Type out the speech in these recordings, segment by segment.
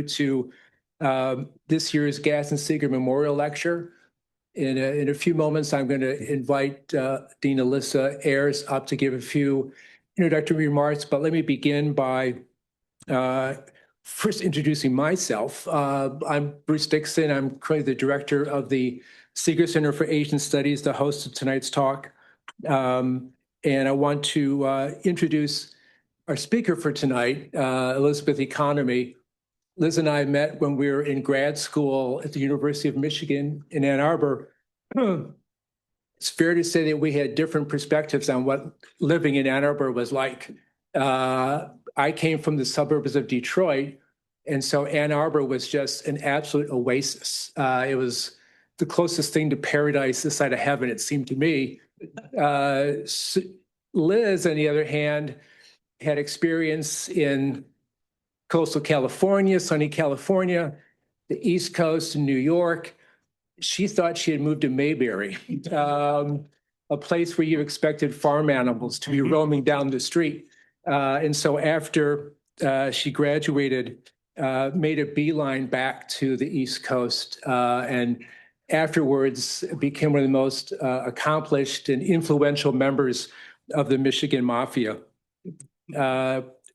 to this year's Gaston Sigur Memorial Lecture. In a few moments, I'm going to invite Dean Alyssa Ayres up to give a few introductory remarks, but let me begin by first introducing myself. I'm Bruce Dixon. I'm currently the director of the Sigur Center for Asian Studies, the host of tonight's talk. And I want to introduce our speaker for tonight, Elizabeth Economy. Liz and I met when we were in grad school at the University of Michigan in Ann Arbor. It's fair to say that we had different perspectives on what living in Ann Arbor was like. I came from the suburbs of Detroit, and so Ann Arbor was just an absolute oasis. It was the closest thing to paradise this side of heaven, it seemed to me. Liz, on the other hand, had experience in coastal California, sunny California, the East Coast in New York. She thought she had moved to Mayberry, a place where you expected farm animals to be roaming down the street. And so after she graduated, made a beeline back to the East Coast, and afterwards became one of the most accomplished and influential members of the Michigan Mafia.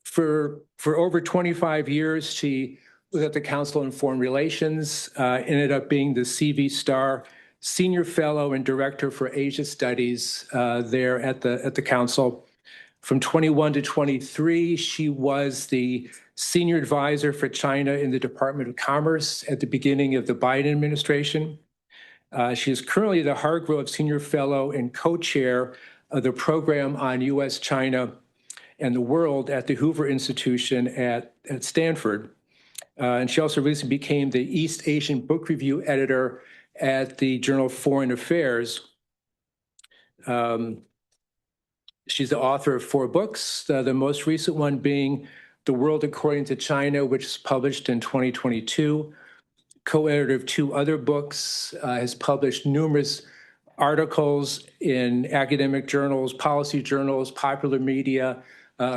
For over 25 years, she was at the Council on Foreign Relations, ended up being the CV Star Senior Fellow and Director for Asia Studies there at the Council. From 21 to 23, she was the Senior Advisor for China in the Department of Commerce at the beginning of the Biden administration. She is currently the Hargrove Senior Fellow and Co-Chair of the Program on U.S. China and the World at the Hoover Institution at Stanford. And she also recently became the East Asian Book Review Editor at the Journal of Foreign Affairs. She's the author of 4 books, the most recent one being The World According to China, which is published in 2022. Co-editor of 2 other books, has published numerous articles in academic journals, policy journals, popular media,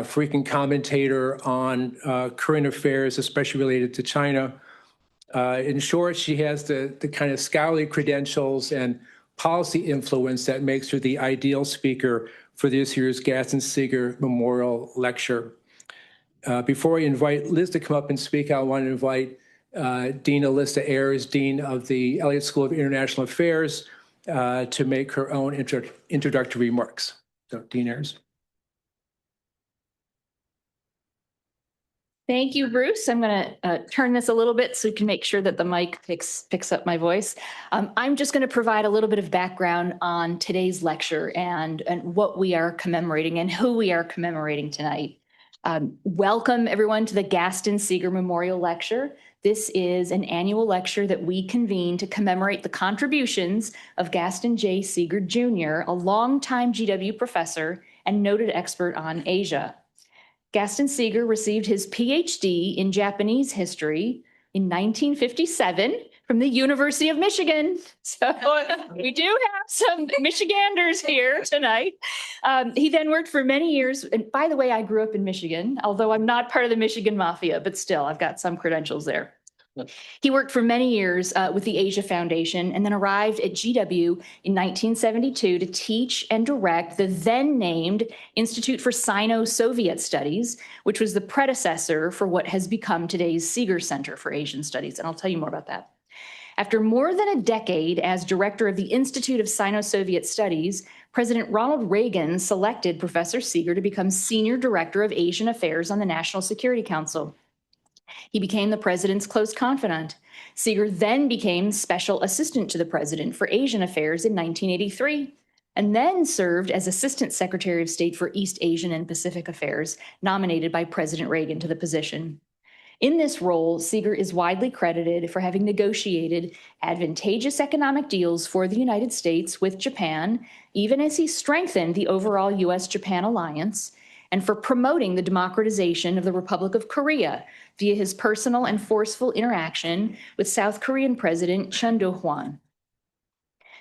frequent commentator on current affairs, especially related to China. In short, she has the kind of scholarly credentials and policy influence that makes her the ideal speaker for this year's Gaston Sigur Memorial Lecture. Before I invite Liz to come up and speak, I want to invite Dean Alyssa Ayres, Dean of the Elliott School of International Affairs, to make her own introductory remarks. So, Dean Ayres. Thank you, Bruce. I'm going to turn this a little bit so you can make sure that the mic picks up my voice. I'm just going to provide a little bit of background on today's lecture and what we are commemorating and who we are commemorating tonight. Welcome, everyone, to the Gaston Sigur Memorial Lecture. This is an annual lecture that we convene to commemorate the contributions of Gaston J. Sigur Jr., a longtime GW professor and noted expert on Asia. Gaston Sigur received his PhD in Japanese history in 1957 from the University of Michigan. So we do have some Michiganders here tonight. He then worked for many years. And by the way, I grew up in Michigan, although I'm not part of the Michigan Mafia, but still I've got some credentials there. He worked for many years with the Asia Foundation and then arrived at GW in 1972 to teach and direct the then named Institute for Sino-Soviet Studies, which was the predecessor for what has become today's Sigur Center for Asian Studies. And I'll tell you more about that. After more than a decade as director of the Institute of Sino-Soviet Studies, President Ronald Reagan selected Professor Sigur to become Senior Director of Asian Affairs on the National Security Council. He became the president's close confidant. Sigur then became special assistant to the president for Asian affairs in 1983, and then served as Assistant Secretary of State for East Asian and Pacific Affairs, nominated by President Reagan to the position. In this role, Sigur is widely credited for having negotiated advantageous economic deals for the United States with Japan, even as he strengthened the overall U.S.-Japan alliance, and for promoting the democratization of the Republic of Korea via his personal and forceful interaction with South Korean President Chun Do-hwan.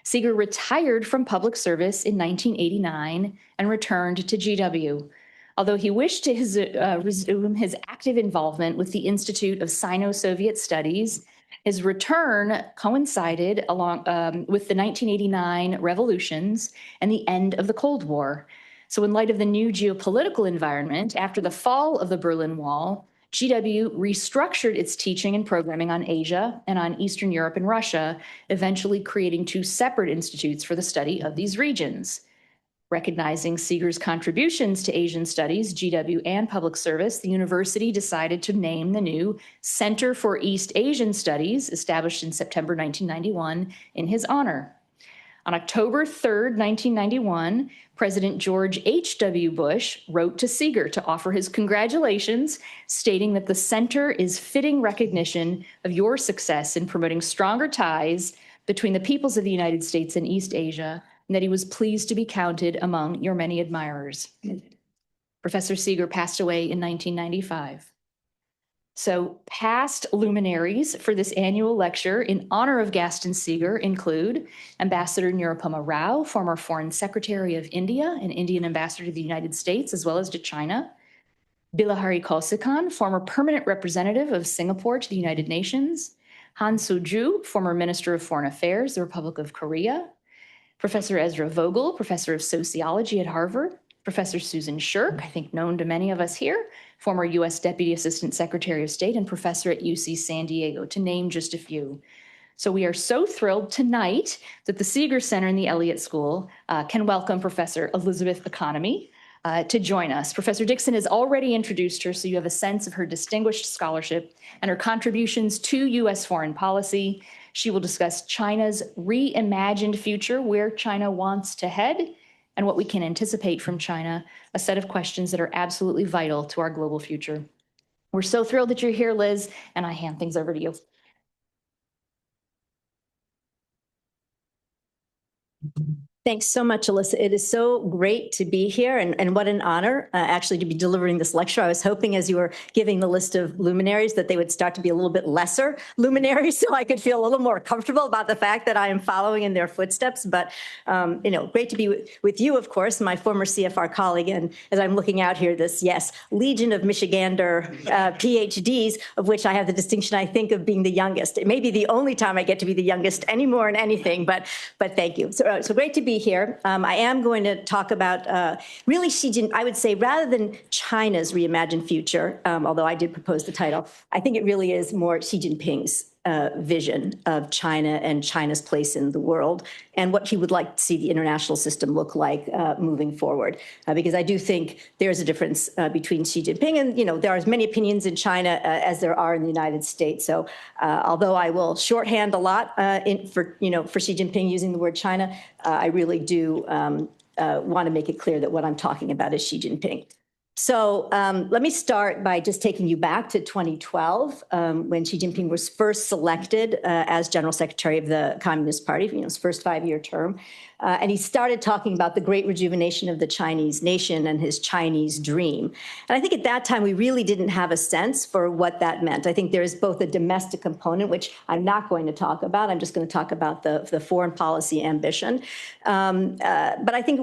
Sigur retired from public service in 1989 and returned to GW. Although he wished to resume his active involvement with the Institute of Sino-Soviet Studies, his return coincided along with the 1989 revolutions and the end of the Cold War. So in light of the new geopolitical environment, after the fall of the Berlin Wall, GW restructured its teaching and programming on Asia and on Eastern Europe and Russia, eventually creating two separate institutes for the study of these regions. Recognizing Sigur's contributions to Asian studies, GW, and public service, the university decided to name the new Center for East Asian Studies, established in September 1991, in his honor. On October 3rd, 1991, President George H.W. Bush wrote to Sigur to offer his congratulations, stating that the center is fitting recognition of your success in promoting stronger ties between the peoples of the United States and East Asia, and that he was pleased to be counted among your many admirers. Professor Sigur passed away in 1995. So past luminaries for this annual lecture in honor of Gaston Sigur include Ambassador Nirupama Rao, former Foreign Secretary of India and Indian Ambassador to the United States, as well as to China; Bilahari Kausikan, former Permanent Representative of Singapore to the United Nations; Han Soo-ju, former Minister of Foreign Affairs, the Republic of Korea; Professor Ezra Vogel, Professor of Sociology at Harvard; Professor Susan Shirk, I think known to many of us here, former U.S. Deputy Assistant Secretary of State and professor at UC San Diego, to name just a few. So we are so thrilled tonight that the Sigur Center and the Elliott School can welcome Professor Elizabeth Economy to join us. Professor Dixon has already introduced her, so you have a sense of her distinguished scholarship and her contributions to U.S. foreign policy. She will discuss China's reimagined future, where China wants to head, and what we can anticipate from China, a set of questions that are absolutely vital to our global future. We're so thrilled that you're here, Liz, and I hand things over to you. Thanks so much, Alyssa. It is so great to be here, and what an honor actually to be delivering this lecture. I was hoping as you were giving the list of luminaries that they would start to be a little bit lesser luminaries so I could feel a little more comfortable about the fact that I am following in their footsteps. But, great to be with you, of course, my former CFR colleague. And as I'm looking out here, this, yes, legion of Michigander PhDs, of which I have the distinction, I think, of being the youngest. It may be the only time I get to be the youngest anymore in anything, but thank you. So great to be here. I am going to talk about really Xi Jinping. I would say rather than China's reimagined future, although I did propose the title, I think it really is more Xi Jinping's vision of China and China's place in the world and what he would like to see the international system look like moving forward. Because I do think there's a difference between Xi Jinping and, there are as many opinions in China as there are in the United States. So although I will shorthand a lot for Xi Jinping using the word China, I really do want to make it clear that what I'm talking about is Xi Jinping. So let me start by just taking you back to 2012 when Xi Jinping was first selected as General Secretary of the Communist Party, his first 5-year term. And he started talking about the great rejuvenation of the Chinese nation and his Chinese dream. And I think at that time, we really didn't have a sense for what that meant. I think there is both a domestic component, which I'm not going to talk about. I'm just going to talk about the foreign policy ambition. But I think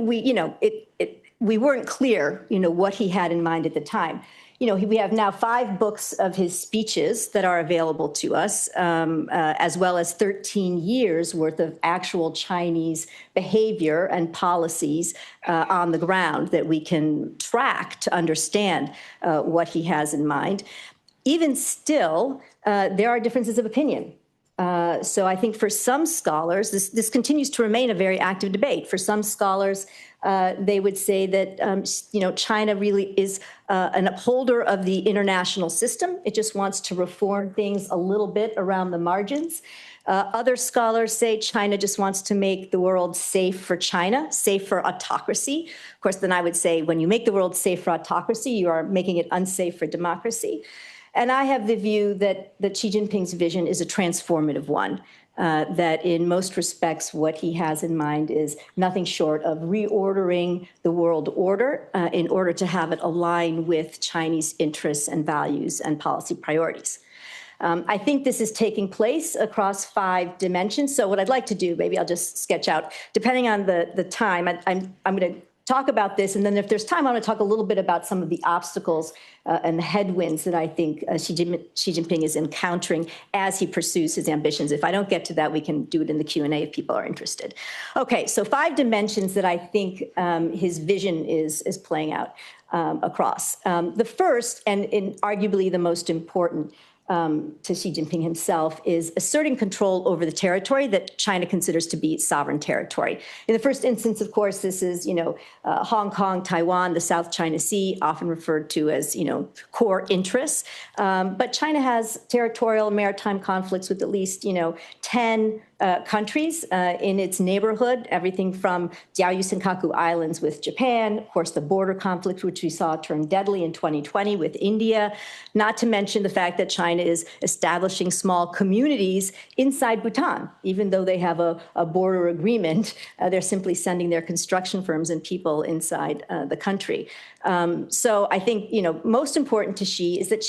we weren't clear, what he had in mind at the time. We have now 5 books of his speeches that are available to us, as well as 13 years worth of actual Chinese behavior and policies on the ground that we can track to understand what he has in mind. Even still, there are differences of opinion. So I think for some scholars, this continues to remain a very active debate. For some scholars, they would say that, China really is an upholder of the international system. It just wants to reform things a little bit around the margins. Other scholars say China just wants to make the world safe for China, safe for autocracy. Of course, then I would say when you make the world safe for autocracy, you are making it unsafe for democracy. And I have the view that Xi Jinping's vision is a transformative one, that in most respects, what he has in mind is nothing short of reordering the world order in order to have it align with Chinese interests and values and policy priorities. I think this is taking place across 5 dimensions. So what I'd like to do, maybe I'll just sketch out, depending on the time, I'm going to talk about this. And then if there's time, I want to talk a little bit about some of the obstacles and the headwinds that I think Xi Jinping is encountering as he pursues his ambitions. If I don't get to that, we can do it in the Q&A if people are interested. Okay, so 5 dimensions that I think his vision is playing out across. The first, and arguably the most important, to Xi Jinping himself, is asserting control over the territory that China considers to be sovereign territory. In the first instance, of course, this is, Hong Kong, Taiwan, the South China Sea, often referred to as, core interests. But China has territorial maritime conflicts with at least, 10 countries in its neighborhood, everything from Diaoyu Senkaku Islands with Japan, of course, the border conflict, which we saw turn deadly in 2020 with India, not to mention the fact that China is establishing small communities inside Bhutan. Even though they have a border agreement, they're simply sending their construction firms and people inside the country. So I think, most important to Xi is that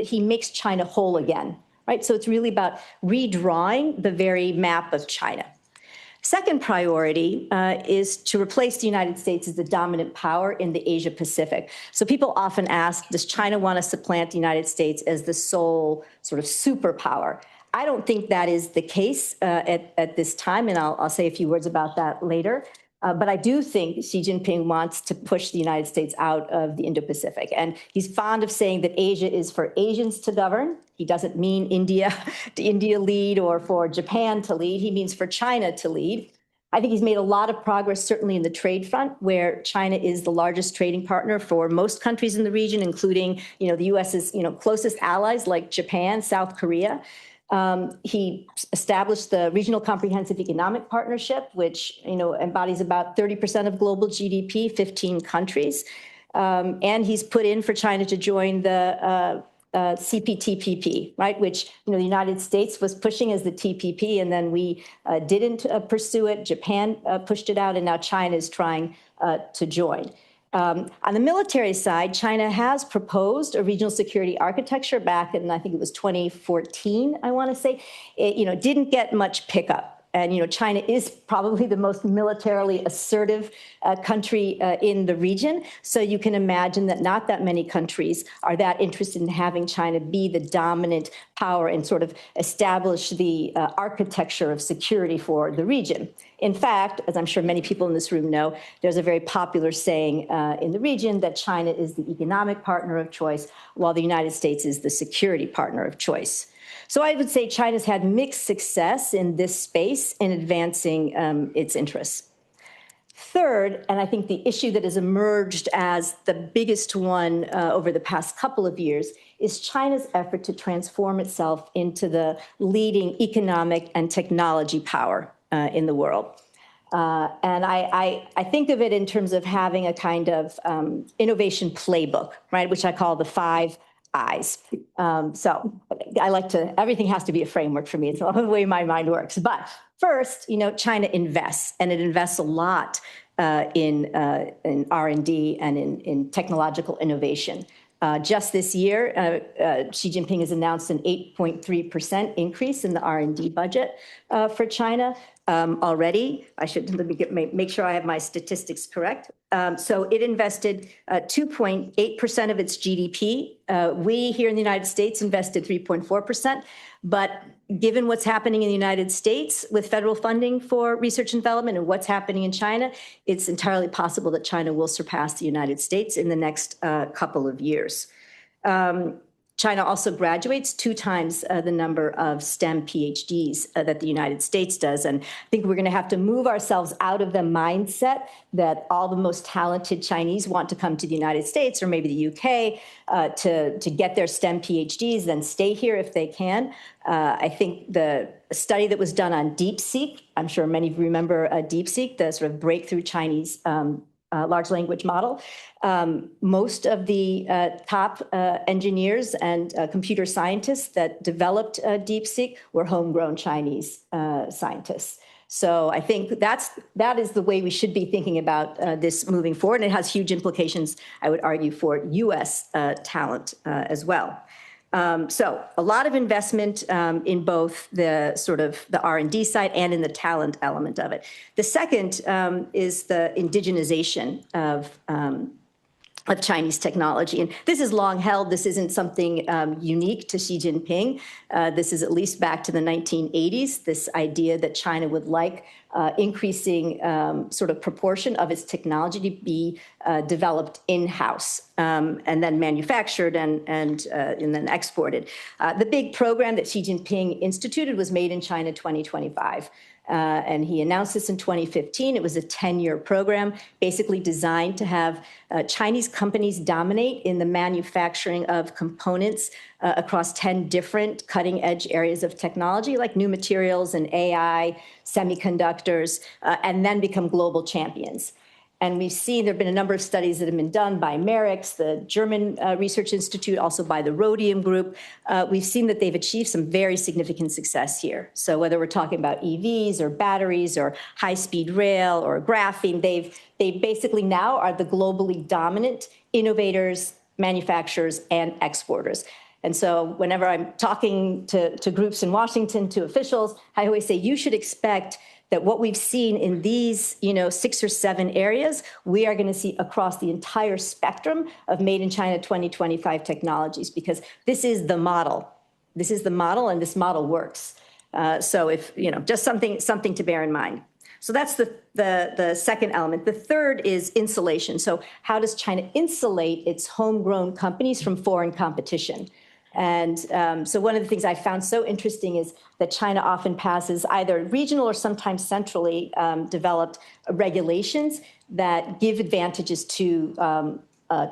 he makes China whole again. Right? So it's really about redrawing the very map of China. Second priority is to replace the United States as the dominant power in the Asia Pacific. So people often ask, does China want to supplant the United States as the sole sort of superpower? I don't think that is the case at this time, and I'll say a few words about that later. But I do think Xi Jinping wants to push the United States out of the Indo-Pacific. And he's fond of saying that Asia is for Asians to govern. He doesn't mean India lead or for Japan to lead. He means for China to lead. I think he's made a lot of progress, certainly in the trade front, where China is the largest trading partner for most countries in the region, including, the U.S.'s, closest allies like Japan, South Korea. He established the Regional Comprehensive Economic Partnership, which embodies about 30% of global GDP, 15 countries. And he's put in for China to join the CPTPP, right, which the United States was pushing as the TPP, and then we didn't pursue it. Japan pushed it out, and now China is trying to join. On the military side, China has proposed a regional security architecture back in, I think it was 2014, I want to say. It, didn't get much pickup. And, China is probably the most militarily assertive country in the region. So you can imagine that not that many countries are that interested in having China be the dominant power and sort of establish the architecture of security for the region. In fact, as I'm sure many people in this room know, there's a very popular saying in the region that China is the economic partner of choice, while the United States is the security partner of choice. So I would say China's had mixed success in this space in advancing its interests. Third, and I think the issue that has emerged as the biggest one over the past couple of years, is China's effort to transform itself into the leading economic and technology power in the world. And I think of it in terms of having a kind of innovation playbook, right, which I call the 5 I's. So I like to, everything has to be a framework for me. It's the way my mind works. But first, China invests, and it invests a lot in R&D and in technological innovation. Just this year, Xi Jinping has announced an 8.3% increase in the R&D budget for China already. Let me make sure I have my statistics correct. So it invested 2.8% of its GDP. We here in the United States invested 3.4%. But given what's happening in the United States with federal funding for research and development and what's happening in China, it's entirely possible that China will surpass the United States in the next couple of years. China also graduates 2 times the number of STEM PhDs that the United States does. And I think we're going to have to move ourselves out of the mindset that all the most talented Chinese want to come to the United States or maybe the UK to get their STEM PhDs, then stay here if they can. I think the study that was done on DeepSeek, I'm sure many of you remember DeepSeek, the sort of breakthrough Chinese large language model. Most of the top engineers and computer scientists that developed DeepSeek were homegrown Chinese scientists. So I think that is the way we should be thinking about this moving forward. And it has huge implications, I would argue, for U.S. talent as well. So a lot of investment in both the sort of the R&D side and in the talent element of it. The second is the indigenization of Chinese technology. And this is long held. This isn't something unique to Xi Jinping. This is at least back to the 1980s, this idea that China would like increasing sort of proportion of its technology to be developed in-house and then manufactured and then exported. The big program that Xi Jinping instituted was Made in China 2025. And he announced this in 2015. It was a 10-year program, basically designed to have Chinese companies dominate in the manufacturing of components across 10 different cutting-edge areas of technology, like new materials and AI, semiconductors, and then become global champions. And we've seen there have been a number of studies that have been done by Merix, the German Research Institute, also by the Rhodium Group. We've seen that they've achieved some very significant success here. So whether we're talking about EVs or batteries or high-speed rail or graphene, they basically now are the globally dominant innovators, manufacturers, and exporters. And so whenever I'm talking to groups in Washington, to officials, I always say you should expect that what we've seen in these, 6 or 7 areas, we are going to see across the entire spectrum of Made in China 2025 technologies, because this is the model. This is the model, and this model works. So if, just something to bear in mind. So that's the second element. The third is insulation. So how does China insulate its homegrown companies from foreign competition? And so one of the things I found so interesting is that China often passes either regional or sometimes centrally developed regulations that give advantages to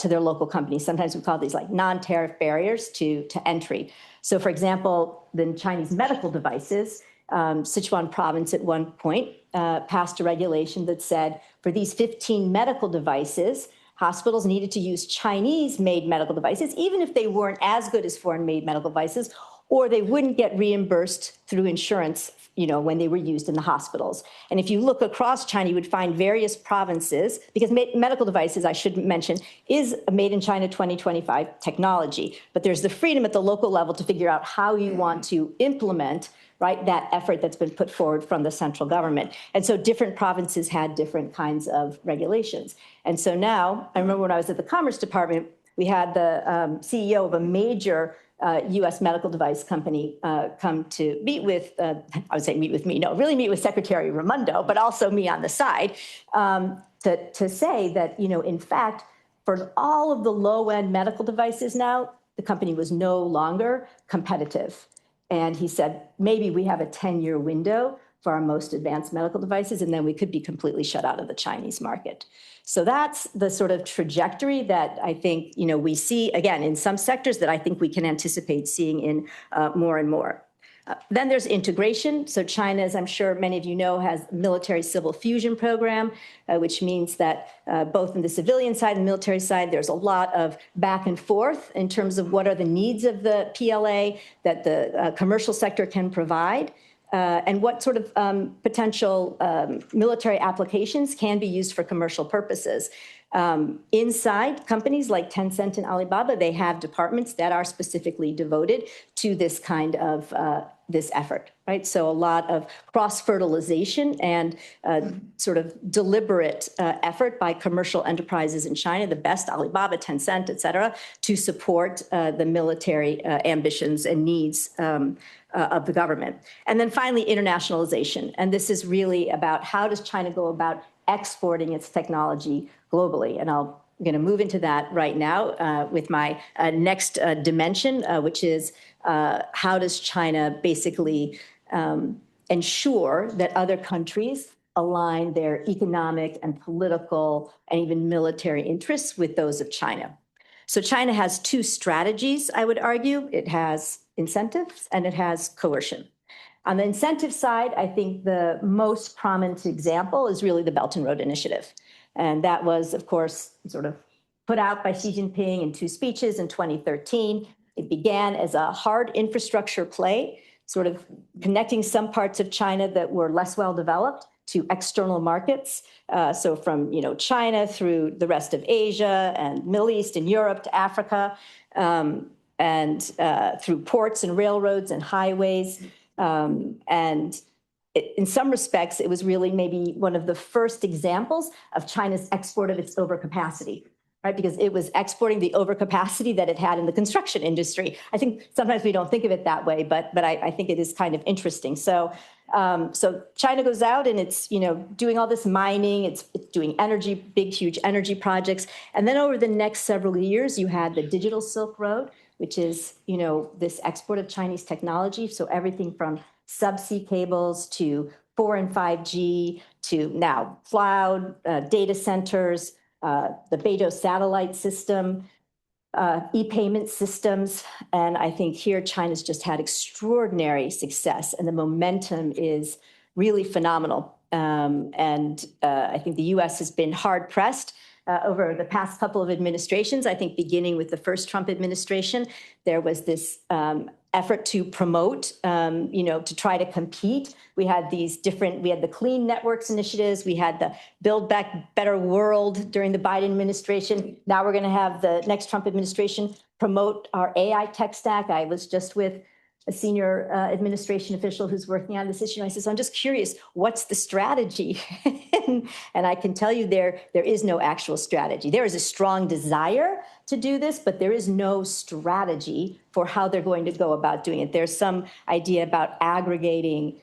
their local companies. Sometimes we call these like non-tariff barriers to entry. So for example, the Chinese medical devices, Sichuan province at one point passed a regulation that said for these 15 medical devices, hospitals needed to use Chinese-made medical devices, even if they weren't as good as foreign-made medical devices, or they wouldn't get reimbursed through insurance, when they were used in the hospitals. And if you look across China, you would find various provinces, because medical devices, I should mention, is a Made in China 2025 technology. But there's the freedom at the local level to figure out how you want to implement that effort that's been put forward from the central government. And so different provinces had different kinds of regulations. And so now, I remember when I was at the Commerce Department, we had the CEO of a major U.S. medical device company come to meet with, I would say meet with me, no, really meet with Secretary Raimondo, but also me on the side, to say that, in fact, for all of the low-end medical devices now, the company was no longer competitive. And he said, maybe we have a 10-year window for our most advanced medical devices, and then we could be completely shut out of the Chinese market. So that's the sort of trajectory that I think, we see, again, in some sectors that I think we can anticipate seeing in more and more. Then there's integration. So China, as I'm sure many of you know, has a military civil fusion program, which means that both in the civilian side and the military side, there's a lot of back and forth in terms of what are the needs of the PLA that the commercial sector can provide, and what sort of potential military applications can be used for commercial purposes. Inside companies like Tencent and Alibaba, they have departments that are specifically devoted to this kind of this effort, right? So a lot of cross-fertilization and sort of deliberate effort by commercial enterprises in China, the best, Alibaba, Tencent, et cetera, to support the military ambitions and needs of the government. And then finally, internationalization. And this is really about how does China go about exporting its technology globally. And I'm going to move into that right now with my next dimension, which is how does China basically ensure that other countries align their economic and political and even military interests with those of China. So China has 2 strategies, I would argue. It has incentives and it has coercion. On the incentive side, I think the most prominent example is really the Belt and Road Initiative. And that was, of course, sort of put out by Xi Jinping in 2 speeches in 2013. It began as a hard infrastructure play, sort of connecting some parts of China that were less well developed to external markets. So from China through the rest of Asia and Middle East and Europe to Africa. through ports and railroads and highways. In some respects, it was really maybe one of the first examples of China's export of its overcapacity, right? Because it was exporting the overcapacity that it had in the construction industry. I think sometimes we don't think of it that way, but I think it is kind of interesting. So China goes out and it's, doing all this mining, it's doing energy, big, huge energy projects. And then over the next several years, you had the digital Silk Road, which is, this export of Chinese technology. So everything from subsea cables to 4 and 5G to now cloud, data centers, the Beidou satellite system, e-payment systems. And I think here China's just had extraordinary success and the momentum is really phenomenal. I think the US has been hard pressed over the past couple of administrations. I think beginning with the first Trump administration, there was this effort to promote, to try to compete. We had the Clean Networks initiatives. We had the Build Back Better World during the Biden administration. Now we're going to have the next Trump administration promote our AI tech stack. I was just with a senior administration official who's working on this issue. I said, I'm just curious, what's the strategy? and I can tell you there is no actual strategy. There is a strong desire to do this, but there is no strategy for how they're going to go about doing it. There's some idea about aggregating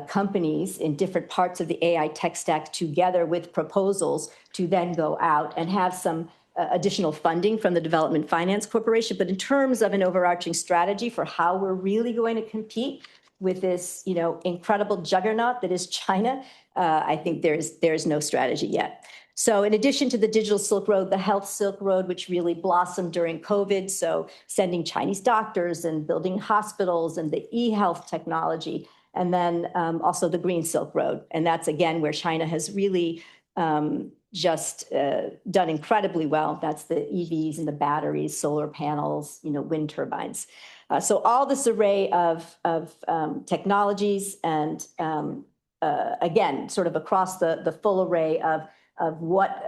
companies in different parts of the AI tech stack together with proposals to then go out and have some additional funding from the Development Finance Corporation. But in terms of an overarching strategy for how we're really going to compete with this, incredible juggernaut that is China, I think there's no strategy yet. So in addition to the digital Silk Road, the health Silk Road, which really blossomed during COVID, so sending Chinese doctors and building hospitals and the e-health technology, and then also the green Silk Road. And that's, again, where China has really just done incredibly well. That's the EVs and the batteries, solar panels, wind turbines. So all this array of technologies and, again, sort of across the full array of what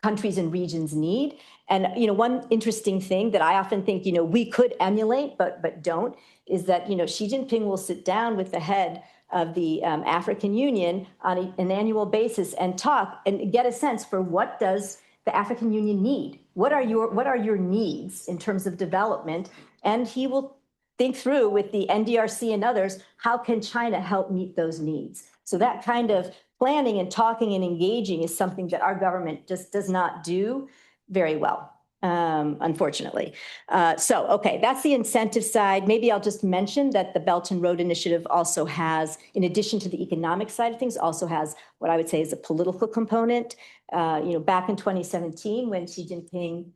countries and regions need. And, one interesting thing that I often think, we could emulate, but don't, is that, Xi Jinping will sit down with the head of the African Union on an annual basis and talk and get a sense for what does the African Union need? What are your needs in terms of development? And he will think through with the NDRC and others, how can China help meet those needs? So that kind of planning and talking and engaging is something that our government just does not do very well. Unfortunately. Okay, that's the incentive side. Maybe I'll just mention that the Belt and Road Initiative also has, in addition to the economic side of things, also has what I would say is a political component. Back in 2017, when Xi Jinping,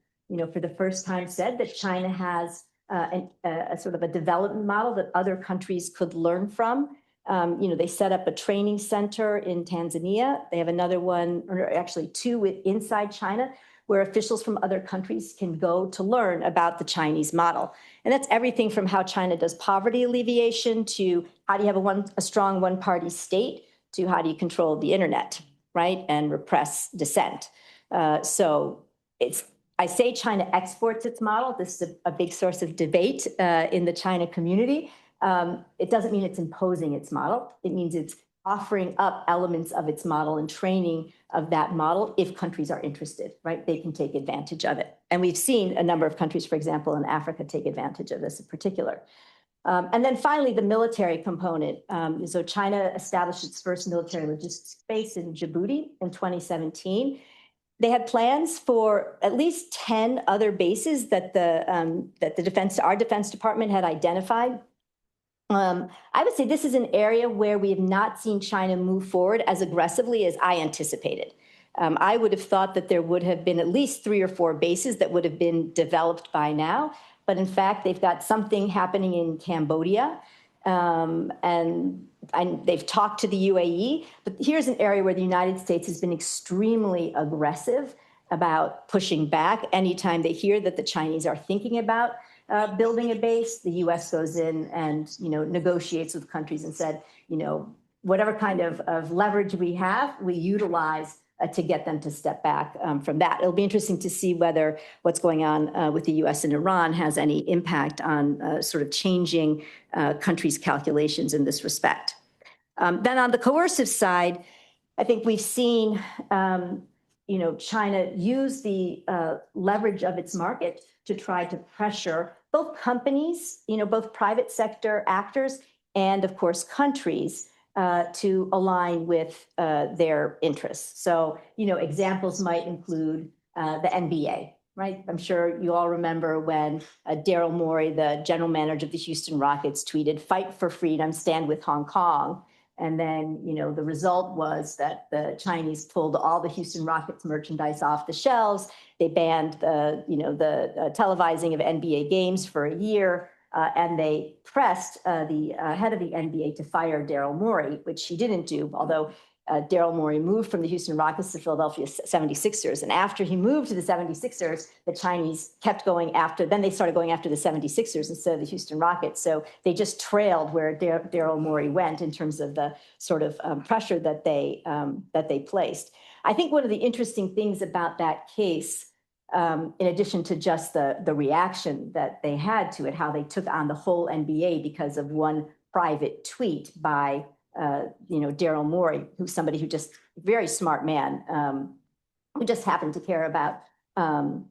for the first time said that China has a sort of a development model that other countries could learn from. They set up a training center in Tanzania. They have another one, or actually two inside China, where officials from other countries can go to learn about the Chinese model. And that's everything from how China does poverty alleviation to how do you have a strong one-party state to how do you control the internet, right, and repress dissent. I say China exports its model. This is a big source of debate in the China community. It doesn't mean it's imposing its model. It means it's offering up elements of its model and training of that model if countries are interested, right? They can take advantage of it. And we've seen a number of countries, for example, in Africa, take advantage of this in particular. And then finally, the military component. So China established its first military logistics base in Djibouti in 2017. They had plans for at least 10 other bases that our Defense Department had identified. I would say this is an area where we have not seen China move forward as aggressively as I anticipated. I would have thought that there would have been at least 3 or 4 bases that would have been developed by now. But in fact, they've got something happening in Cambodia, and they've talked to the UAE. But here's an area where the United States has been extremely aggressive about pushing back. Anytime they hear that the Chinese are thinking about building a base, the U.S. goes in and negotiates with countries and said, whatever kind of leverage we have, we utilize to get them to step back from that. It'll be interesting to see whether what's going on with the US and Iran has any impact on sort of changing countries' calculations in this respect. Then on the coercive side, I think we've seen China use the leverage of its market to try to pressure both companies, both private sector actors, and of course countries to align with their interests. So, examples might include the NBA, right? I'm sure you all remember when Daryl Morey, the general manager of the Houston Rockets, tweeted, "Fight for freedom, stand with Hong Kong." And then, the result was that the Chinese pulled all the Houston Rockets merchandise off the shelves. They banned the televising of NBA games for a year. And they pressed the head of the NBA to fire Daryl Morey, which he didn't do, although Daryl Morey moved from the Houston Rockets to Philadelphia 76ers. And after he moved to the 76ers, the Chinese kept going after, then they started going after the 76ers instead of the Houston Rockets. So they just trailed where Daryl Morey went in terms of the sort of pressure that they placed. I think one of the interesting things about that case, in addition to just the reaction that they had to it, how they took on the whole NBA because of one private tweet by Daryl Morey, who's somebody who just very smart man, who just happened to care about Hong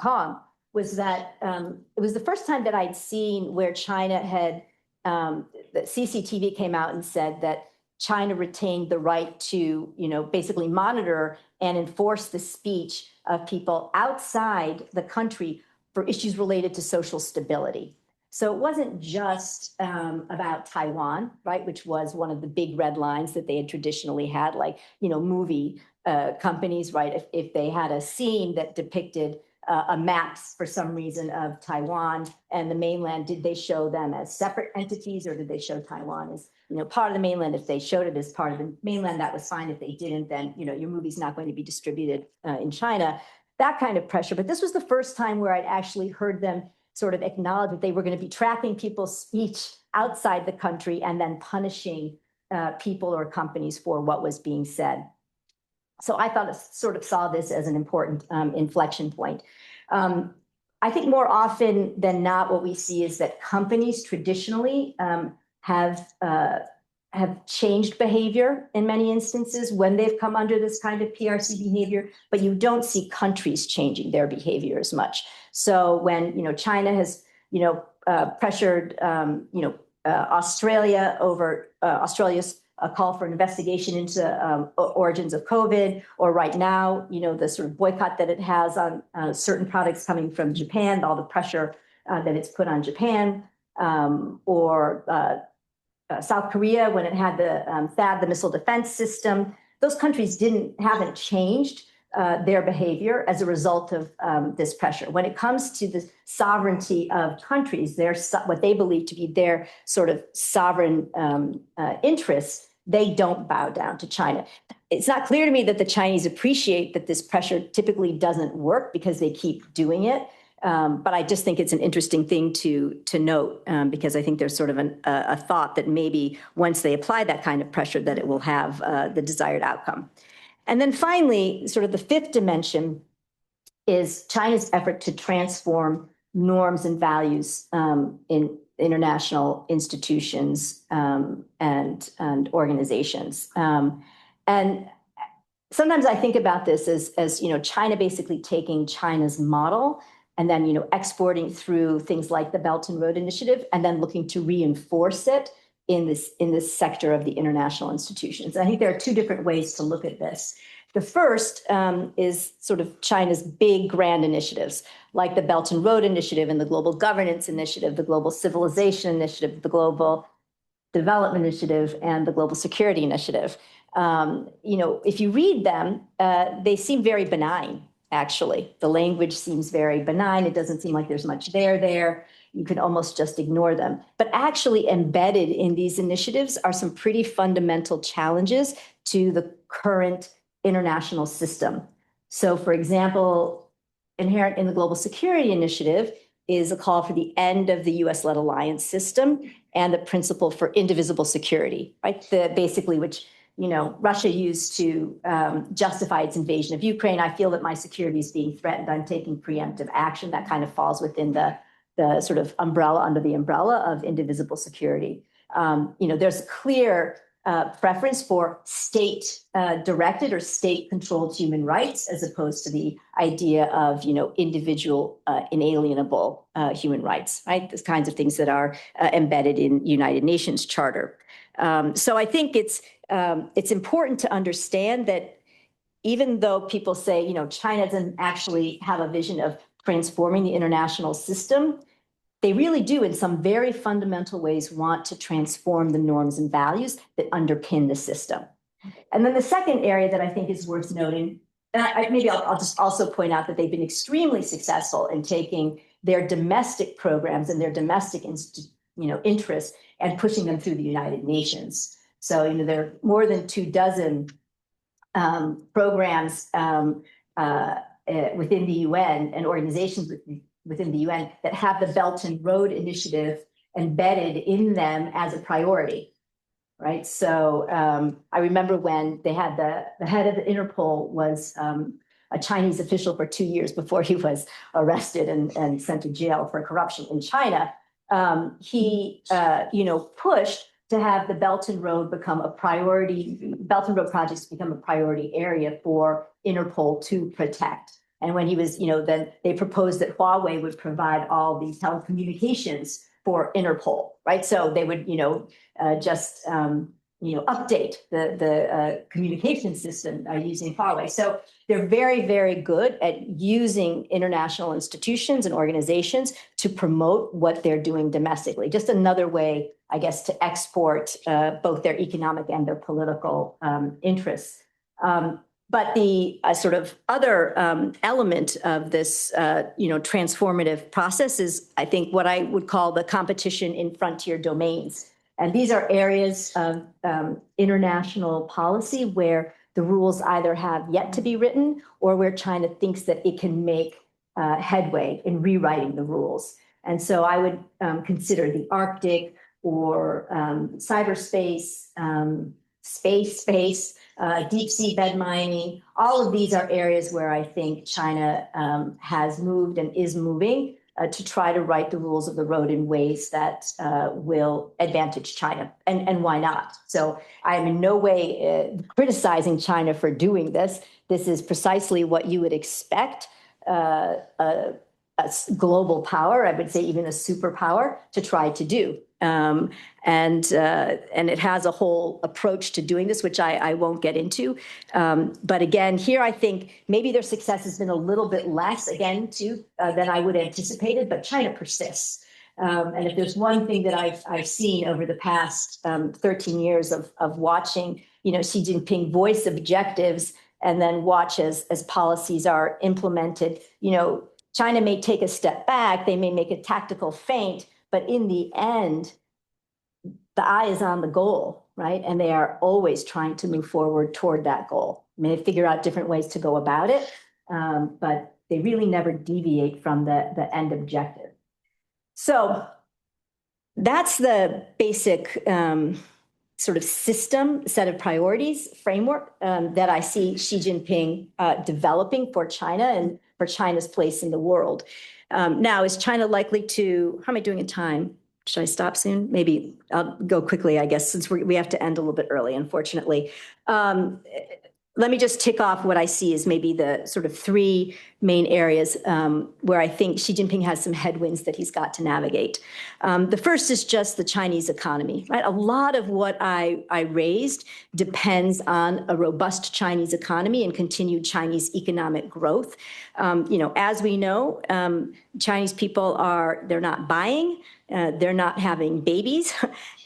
Kong, was that it was the first time that I'd seen where China had, that CCTV came out and said that China retained the right to, basically monitor and enforce the speech of people outside the country for issues related to social stability. So it wasn't just about Taiwan, right, which was one of the big red lines that they had traditionally had, like, movie companies, right, if they had a scene that depicted a map for some reason of Taiwan and the mainland, did they show them as separate entities, or did they show Taiwan as part of the mainland? If they showed it as part of the mainland, that was fine. If they didn't, then your movie's not going to be distributed in China. That kind of pressure. But this was the first time where I'd actually heard them sort of acknowledge that they were going to be tracking people's speech outside the country and then punishing people or companies for what was being said. So I thought sort of saw this as an important inflection point. I think more often than not, what we see is that companies traditionally have changed behavior in many instances when they've come under this kind of PRC behavior, but you don't see countries changing their behavior as much. So when China has pressured Australia over Australia's call for an investigation into origins of COVID, or right now, the sort of boycott that it has on certain products coming from Japan, all the pressure that it's put on Japan, or South Korea when it had the THAAD, the missile defense system. Those countries haven't changed their behavior as a result of this pressure. When it comes to the sovereignty of countries, what they believe to be their sort of sovereign interests, they don't bow down to China. It's not clear to me that the Chinese appreciate that this pressure typically doesn't work because they keep doing it. But I just think it's an interesting thing to note, because I think there's sort of a thought that maybe once they apply that kind of pressure, that it will have the desired outcome. And then finally, sort of the fifth dimension is China's effort to transform norms and values in international institutions and organizations. And sometimes I think about this as China basically taking China's model and then exporting through things like the Belt and Road Initiative, and then looking to reinforce it in this sector of the international institutions. And I think there are two different ways to look at this. The first is sort of China's big grand initiatives, like the Belt and Road Initiative and the Global Governance Initiative, the Global Civilization Initiative, the Global Development Initiative, and the Global Security Initiative. If you read them, they seem very benign, actually. The language seems very benign. It doesn't seem like there's much there. You can almost just ignore them. But actually embedded in these initiatives are some pretty fundamental challenges to the current international system. So, for example, inherent in the Global Security Initiative is a call for the end of the US-led alliance system and the principle for indivisible security, right? Basically, which Russia used to justify its invasion of Ukraine. I feel that my security is being threatened. I'm taking preemptive action. That kind of falls within the sort of umbrella, under the umbrella of indivisible security. There's a clear preference for state-directed or state-controlled human rights, as opposed to the idea of, individual inalienable human rights, right? Those kinds of things that are embedded in United Nations Charter. So I think it's important to understand that even though people say, China doesn't actually have a vision of transforming the international system, they really do, in some very fundamental ways, want to transform the norms and values that underpin the system. And then the second area that I think is worth noting, and I'll just also point out that they've been extremely successful in taking their domestic programs and their domestic interests and pushing them through the United Nations. So, there are more than 24 programs within the UN and organizations within the UN that have the Belt and Road Initiative embedded in them as a priority, right? So I remember when they had the head of the Interpol was a Chinese official for 2 years before he was arrested and sent to jail for corruption in China. He pushed to have the Belt and Road become a priority, Belt and Road projects become a priority area for Interpol to protect. And when he was, then they proposed that Huawei would provide all these telecommunications for Interpol, right? So they would, just, update the communication system using Huawei. So they're very, very good at using international institutions and organizations to promote what they're doing domestically. Just another way, I guess, to export both their economic and their political interests. But the sort of other element of this, transformative process is, I think, what I would call the competition in frontier domains. And these are areas of international policy where the rules either have yet to be written or where China thinks that it can make headway in rewriting the rules. And so I would consider the Arctic or cyberspace, space, deep sea bed mining. All of these are areas where I think China has moved and is moving to try to write the rules of the road in ways that will advantage China. And why not? So I am in no way criticizing China for doing this. This is precisely what you would expect a global power, I would say even a superpower, to try to do. And it has a whole approach to doing this, which I won't get into. But again, here I think maybe their success has been a little bit less, again, too, than I would have anticipated, but China persists. And if there's one thing that I've seen over the past 13 years of watching, Xi Jinping voice objectives and then watch as policies are implemented, China may take a step back, they may make a tactical feint, but in the end, the eye is on the goal, right? And they are always trying to move forward toward that goal. I mean, they figure out different ways to go about it, but they really never deviate from the end objective. So that's the basic sort of set of priorities, framework that I see Xi Jinping developing for China and for China's place in the world. Now, is China likely to, how am I doing in time? Should I stop soon? Maybe I'll go quickly, I guess, since we have to end a little bit early, unfortunately. Let me just tick off what I see as maybe the sort of three main areas where I think Xi Jinping has some headwinds that he's got to navigate. The first is just the Chinese economy, right? A lot of what I raised depends on a robust Chinese economy and continued Chinese economic growth. As we know, Chinese people they're not buying, they're not having babies,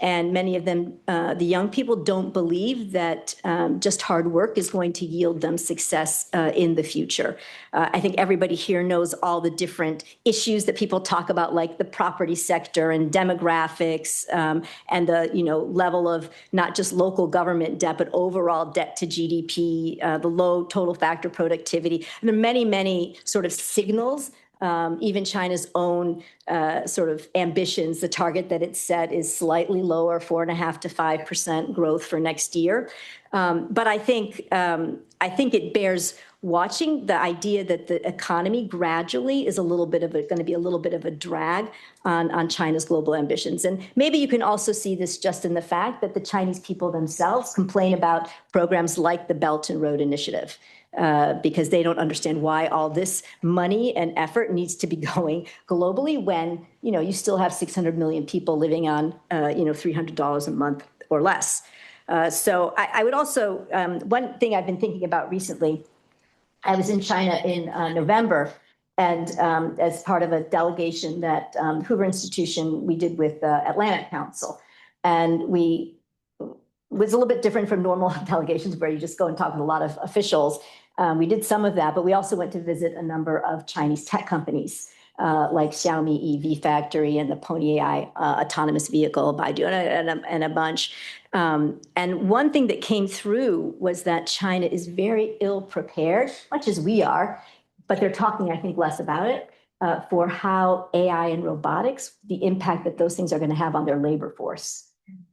and many of them, the young people, don't believe that just hard work is going to yield them success in the future. I think everybody here knows all the different issues that people talk about, like the property sector and demographics, and the level of not just local government debt, but overall debt to GDP, the low total factor productivity. And there are many, many sort of signals Even China's own sort of ambitions, the target that it set is slightly lower, 4.5% to 5% growth for next year. But I think it bears watching the idea that the economy gradually is going to be a little bit of a drag on China's global ambitions. And maybe you can also see this just in the fact that the Chinese people themselves complain about programs like the Belt and Road Initiative. Because they don't understand why all this money and effort needs to be going globally when, you still have 600 million people living on, $300 a month or less. So I would also, one thing I've been thinking about recently, I was in China in November, and as part of a delegation that Hoover Institution we did with Atlantic Council. And it was a little bit different from normal delegations where you just go and talk with a lot of officials. We did some of that, but we also went to visit a number of Chinese tech companies like Xiaomi EV Factory and the Pony AI autonomous vehicle, Baidu, and a bunch. And one thing that came through was that China is very ill prepared, much as we are, but they're talking, I think, less about it, for how AI and robotics, the impact that those things are going to have on their labor force.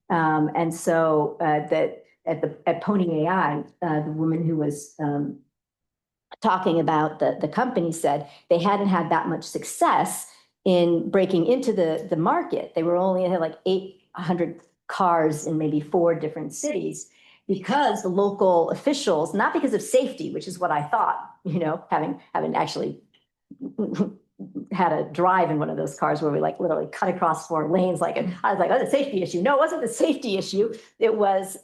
And so that at Pony AI, the woman who was talking about the company said they hadn't had that much success in breaking into the market. They were only had like 800 cars in maybe 4 different cities because the local officials, not because of safety, which is what I thought, having actually had a drive in one of those cars where we like literally cut across 4 lanes. And I was like, oh, the safety issue. No, it wasn't the safety issue. It was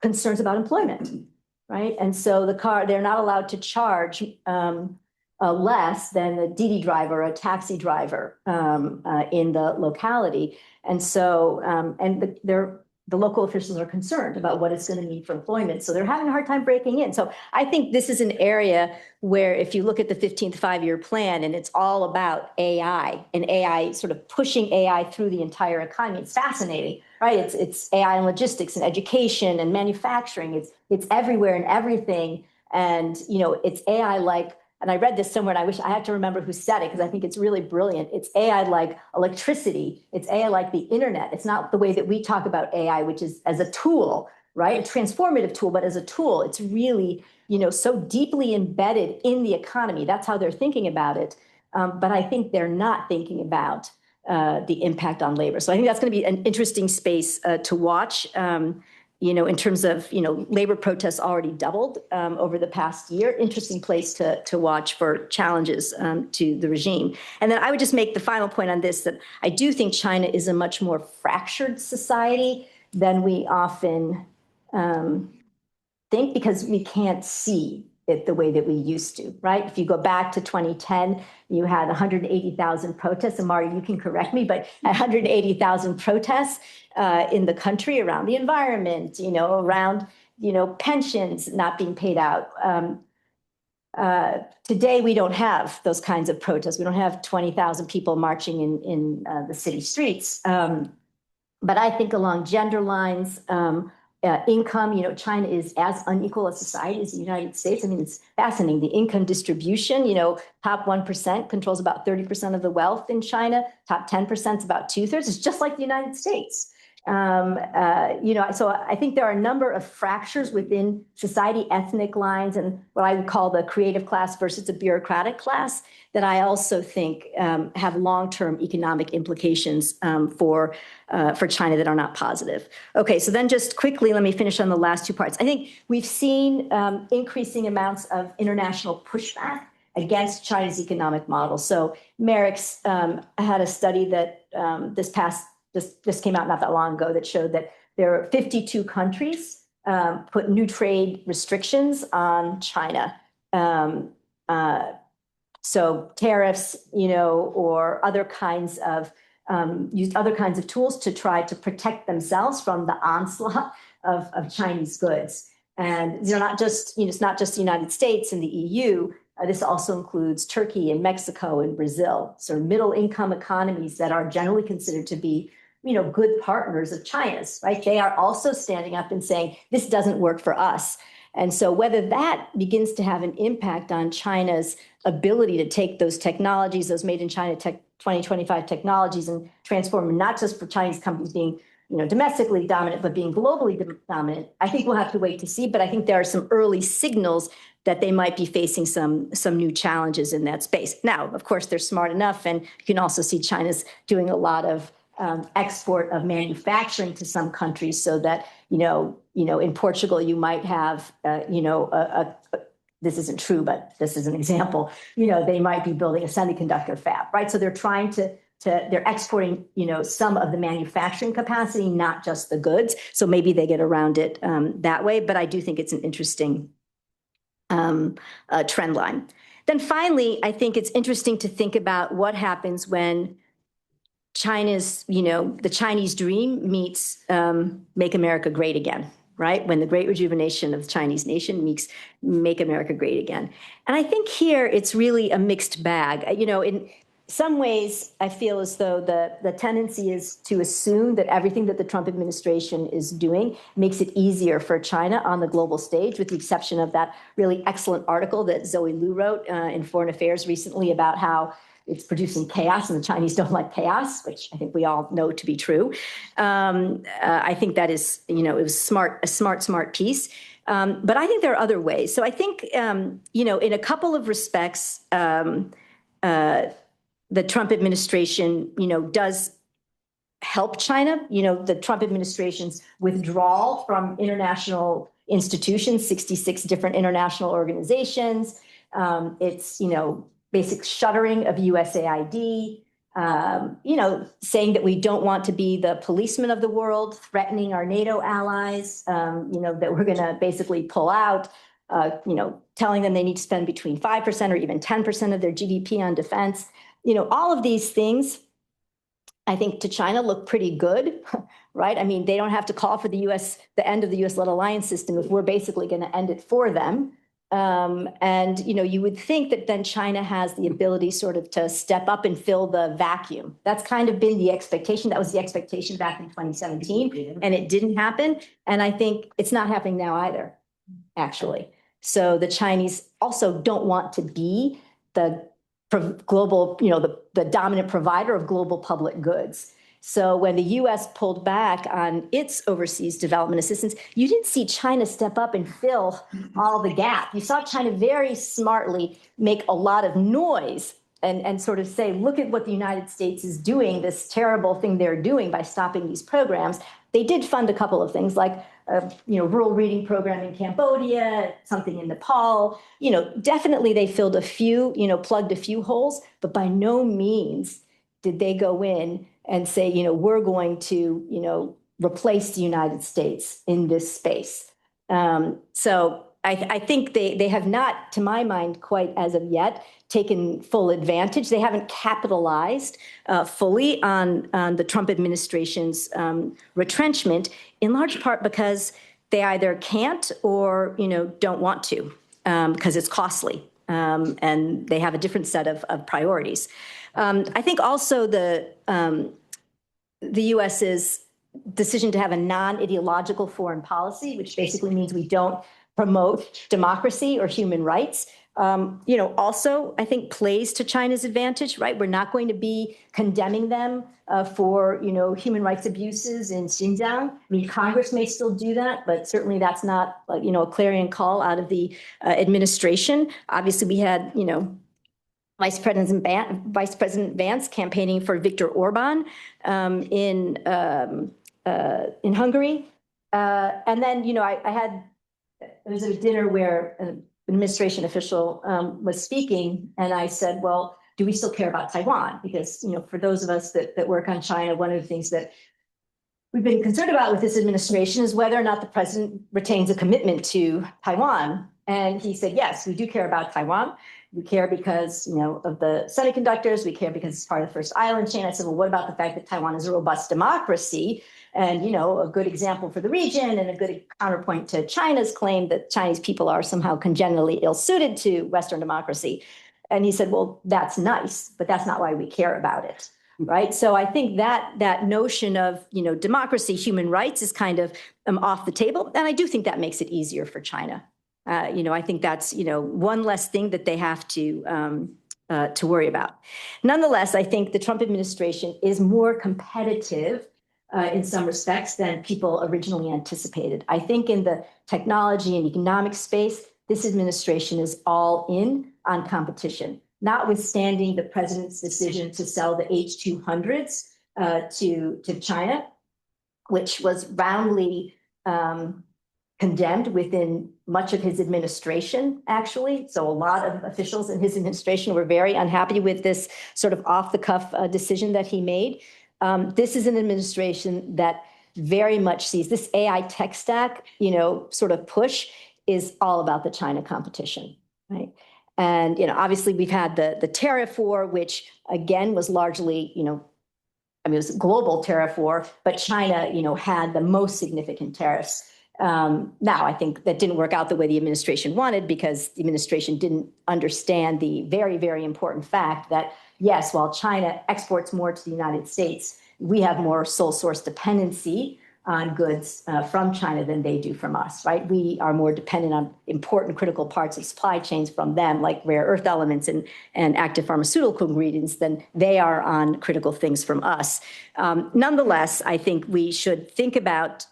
concerns about employment, right? And so they're not allowed to charge less than a Didi driver, a taxi driver in the locality. And so, the local officials are concerned about what it's going to mean for employment. So they're having a hard time breaking in. So I think this is an area where if you look at the 15th five-year plan and it's all about AI and AI sort of pushing AI through the entire economy, it's fascinating, right? It's AI in logistics and education and manufacturing. It's everywhere and everything. And, it's AI like, and I read this somewhere and I wish I had to remember who said it because I think it's really brilliant. It's AI like electricity. It's AI like the internet. It's not the way that we talk about AI, which is as a tool, right? A transformative tool, but as a tool, it's really, so deeply embedded in the economy. That's how they're thinking about it. But I think they're not thinking about the impact on labor. So I think that's going to be an interesting space to watch. In terms of, labor protests already doubled over the past year. Interesting place to watch for challenges to the regime. And then I would just make the final point on this, that I do think China is a much more fractured society than we often think, because we can't see it the way that we used to, right? If you go back to 2010, you had 180,000 protests, and Mari, you can correct me, but 180,000 protests in the country around the environment, around, pensions not being paid out. Today, we don't have those kinds of protests. We don't have 20,000 people marching in the city streets. But I think along gender lines, income, China is as unequal a society as the United States. I mean, it's fascinating. The income distribution, top 1% controls about 30% of the wealth in China. Top 10% is about 2/3. It's just like the United States. So I think there are a number of fractures within society, ethnic lines, and what I would call the creative class versus the bureaucratic class that I also think have long-term economic implications for China that are not positive. Okay, so then just quickly, let me finish on the last 2 parts. I think we've seen increasing amounts of international pushback against China's economic model. So Merrick's had a study that this came out not that long ago that showed that there are 52 countries put new trade restrictions on China. So tariffs, or other kinds of used other kinds of tools to try to protect themselves from the onslaught of Chinese goods. And not just, it's not just the United States and the EU. This also includes Turkey and Mexico and Brazil, sort of middle income economies that are generally considered to be, good partners of China's, right? They are also standing up and saying, this doesn't work for us. And so whether that begins to have an impact on China's ability to take those technologies, those made in China 2025 technologies, and transform them, not just for Chinese companies being domestically dominant, but being globally dominant, I think we'll have to wait to see. But I think there are some early signals that they might be facing some new challenges in that space. Now, of course, they're smart enough, and you can also see China's doing a lot of export of manufacturing to some countries, so that in Portugal you might have this isn't true, but this is an example. They might be building a semiconductor fab, right? So they're trying they're exporting, some of the manufacturing capacity, not just the goods. So maybe they get around it that way. But I do think it's an interesting trend line. Then finally, I think it's interesting to think about what happens when China's, the Chinese dream meets Make America Great Again, right? When the great rejuvenation of the Chinese nation meets Make America Great Again. And I think here it's really a mixed bag. In some ways, I feel as though the tendency is to assume that everything that the Trump administration is doing makes it easier for China on the global stage, with the exception of that really excellent article that Zoe Liu wrote in Foreign Affairs recently about how it's producing chaos, and the Chinese don't like chaos, which I think we all know to be true. I think that is, it was a smart piece. But I think there are other ways. So I think, in a couple of respects, the Trump administration, does help China. The Trump administration's withdrawal from international institutions, 66 different international organizations. It's, basic shuttering of USAID, saying that we don't want to be the policeman of the world, threatening our NATO allies, that we're going to basically pull out, telling them they need to spend between 5% or even 10% of their GDP on defense. All of these things, I think, to China look pretty good, right? I mean, they don't have to call for the end of the US-led alliance system if we're basically going to end it for them. And you would think that then China has the ability sort of to step up and fill the vacuum. That's kind of been the expectation. That was the expectation back in 2017, and it didn't happen. And I think it's not happening now either, actually. So the Chinese also don't want to be the global, the dominant provider of global public goods. So when the U.S. pulled back on its overseas development assistance, you didn't see China step up and fill all the gap. You saw China very smartly make a lot of noise and sort of say, look at what the United States is doing, this terrible thing they're doing by stopping these programs. They did fund a couple of things like rural reading program in Cambodia, something in Nepal. Definitely they filled a few, plugged a few holes, but by no means did they go in and say, we're going to, replace the United States in this space. So I think they have not, to my mind, quite as of yet, taken full advantage. They haven't capitalized fully on the Trump administration's retrenchment, in large part because they either can't or, don't want to, because it's costly. And they have a different set of priorities. I think also the U.S.'s decision to have a non-ideological foreign policy, which basically means we don't promote democracy or human rights, also, I think, plays to China's advantage, right? We're not going to be condemning them for, human rights abuses in Xinjiang. I mean, Congress may still do that, but certainly that's not, a clarion call out of the administration. Obviously, we had, Vice President Vance campaigning for Viktor Orban in Hungary. And then, it was a dinner where an administration official was speaking, and I said, well, do we still care about Taiwan? Because, for those of us that work on China, one of the things that we've been concerned about with this administration is whether or not the president retains a commitment to Taiwan. And he said, yes, we do care about Taiwan. We care because, of the semiconductors. We care because it's part of the first island chain. I said, well, what about the fact that Taiwan is a robust democracy and, a good example for the region and a good counterpoint to China's claim that Chinese people are somehow congenitally ill-suited to Western democracy? And he said, well, that's nice, but that's not why we care about it. Right. So I think that notion of, democracy, human rights is kind of off the table. And I do think that makes it easier for China I think that's, one less thing that they have to worry about. Nonetheless, I think the Trump administration is more competitive in some respects than people originally anticipated. I think in the technology and economic space, this administration is all in on competition, notwithstanding the president's decision to sell the H-200s to China, which was roundly condemned within much of his administration, actually. So a lot of officials in his administration were very unhappy with this sort of off-the-cuff decision that he made. This is an administration that very much sees this AI tech stack, sort of push is all about the China competition, right? And, obviously we've had the tariff war, which again was largely, it was a global tariff war, but China, had the most significant tariffs. Now, I think that didn't work out the way the administration wanted because the administration didn't understand the very, very important fact that, yes, while China exports more to the United States, we have more sole source dependency on goods from China than they do from us, right? We are more dependent on important critical parts of supply chains from them, like rare earth elements and active pharmaceutical ingredients, than they are on critical things from us. Nonetheless, I think we should think about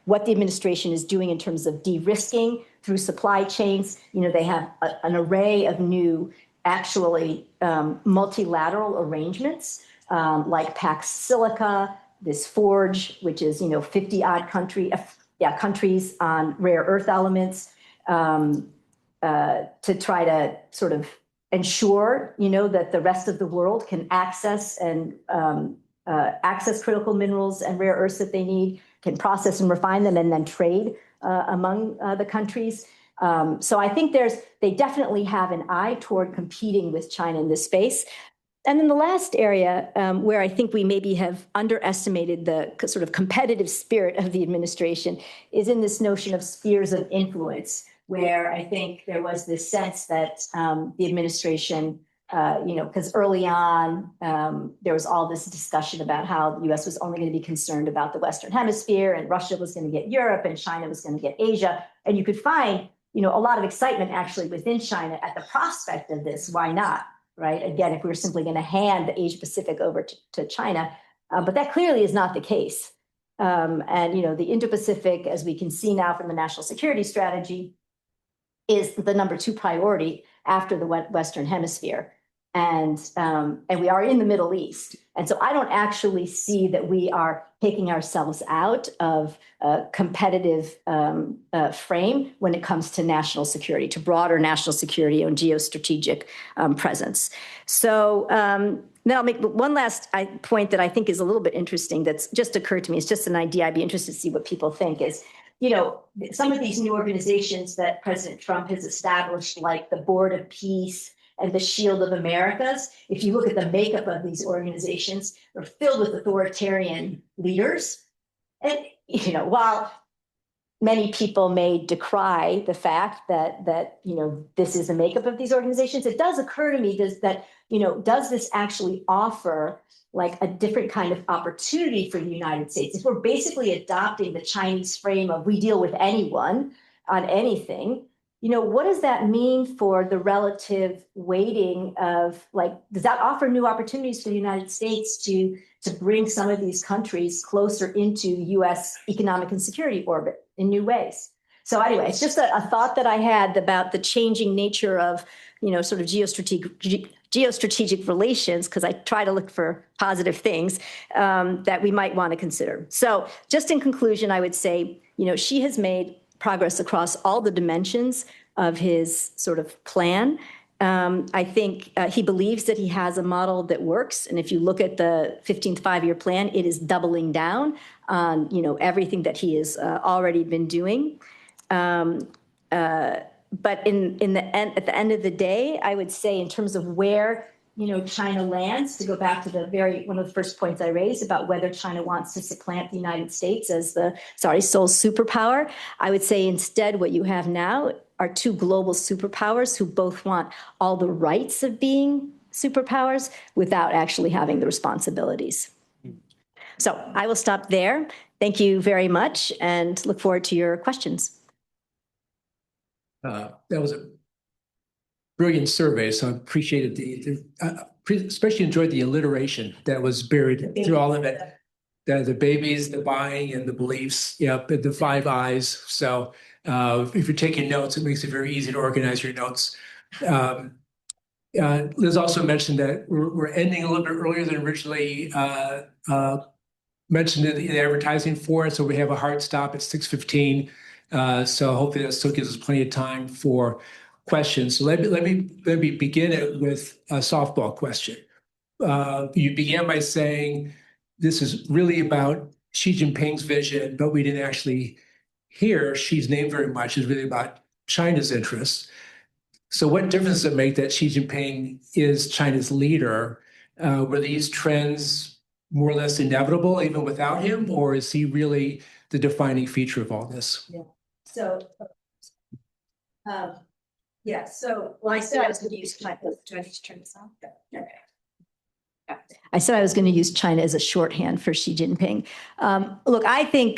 what the administration is doing in terms of de-risking through supply chains. They have an array of new, actually multilateral arrangements like Pax Silica, this Forge, which is, 50 odd countries on rare earth elements to try to sort of ensure, that the rest of the world can access critical minerals and rare earths that they need, can process and refine them, and then trade among the countries. So I think they definitely have an eye toward competing with China in this space. And then the last area where I think we maybe have underestimated the sort of competitive spirit of the administration is in this notion of spheres of influence, where I think there was this sense that the administration, because early on there was all this discussion about how the U.S. was only going to be concerned about the Western Hemisphere, and Russia was going to get Europe, and China was going to get Asia. And you could find, a lot of excitement actually within China at the prospect of this. Why not? Right? Again, if we were simply going to hand the Asia Pacific over to China, but that clearly is not the case. And, the Indo-Pacific, as we can see now from the national security strategy, is the number 2 priority after the Western Hemisphere. And we are in the Middle East. And so I don't actually see that we are taking ourselves out of a competitive frame when it comes to national security, to broader national security and geostrategic presence. So now I'll make one last point that I think is a little bit interesting that's just occurred to me. It's just an idea. I'd be interested to see what people think is, some of these new organizations that President Trump has established, like the Board of Peace and the Shield of Americas, if you look at the makeup of these organizations, they're filled with authoritarian leaders. And, while many people may decry the fact that this is the makeup of these organizations, it does occur to me that, does this actually offer like a different kind of opportunity for the United States? If we're basically adopting the Chinese frame of we deal with anyone on anything, what does that mean for the relative weighting of, does that offer new opportunities for the United States to bring some of these countries closer into U.S. economic and security orbit in new ways? So anyway, it's just a thought that I had about the changing nature of, sort of geostrategic relations, because I try to look for positive things that we might want to consider. So just in conclusion, I would say, Xi has made progress across all the dimensions of his sort of plan. I think he believes that he has a model that works. And if you look at the 15th five-year plan, it is doubling down on, everything that he has already been doing. But at the end of the day, I would say in terms of where, China lands, to go back to one of the first points I raised about whether China wants to supplant the United States as the sole superpower, I would say instead what you have now are 2 global superpowers who both want all the rights of being superpowers without actually having the responsibilities. So I will stop there. Thank you very much and look forward to your questions. That was a brilliant survey, so I appreciated especially enjoyed the alliteration that was buried through all of it. The babies, the buying, and the beliefs. Yep, the 5 eyes. So if you're taking notes, it makes it very easy to organize your notes. Liz also mentioned that we're ending a little bit earlier than originally mentioned in the advertising for it. So we have a hard stop at 6:15. So hopefully that still gives us plenty of time for questions. So let me begin it with a softball question. You began by saying this is really about Xi Jinping's vision, but we didn't actually hear Xi's name very much. It's really about China's interests. So what difference does it make that Xi Jinping is China's leader? Were these trends more or less inevitable even without him, or is he really the defining feature of all this? Yeah. So, well, I said I was going to use China. Do I need to turn this off? Okay. I said I was going to use China as a shorthand for Xi Jinping. Look, I think,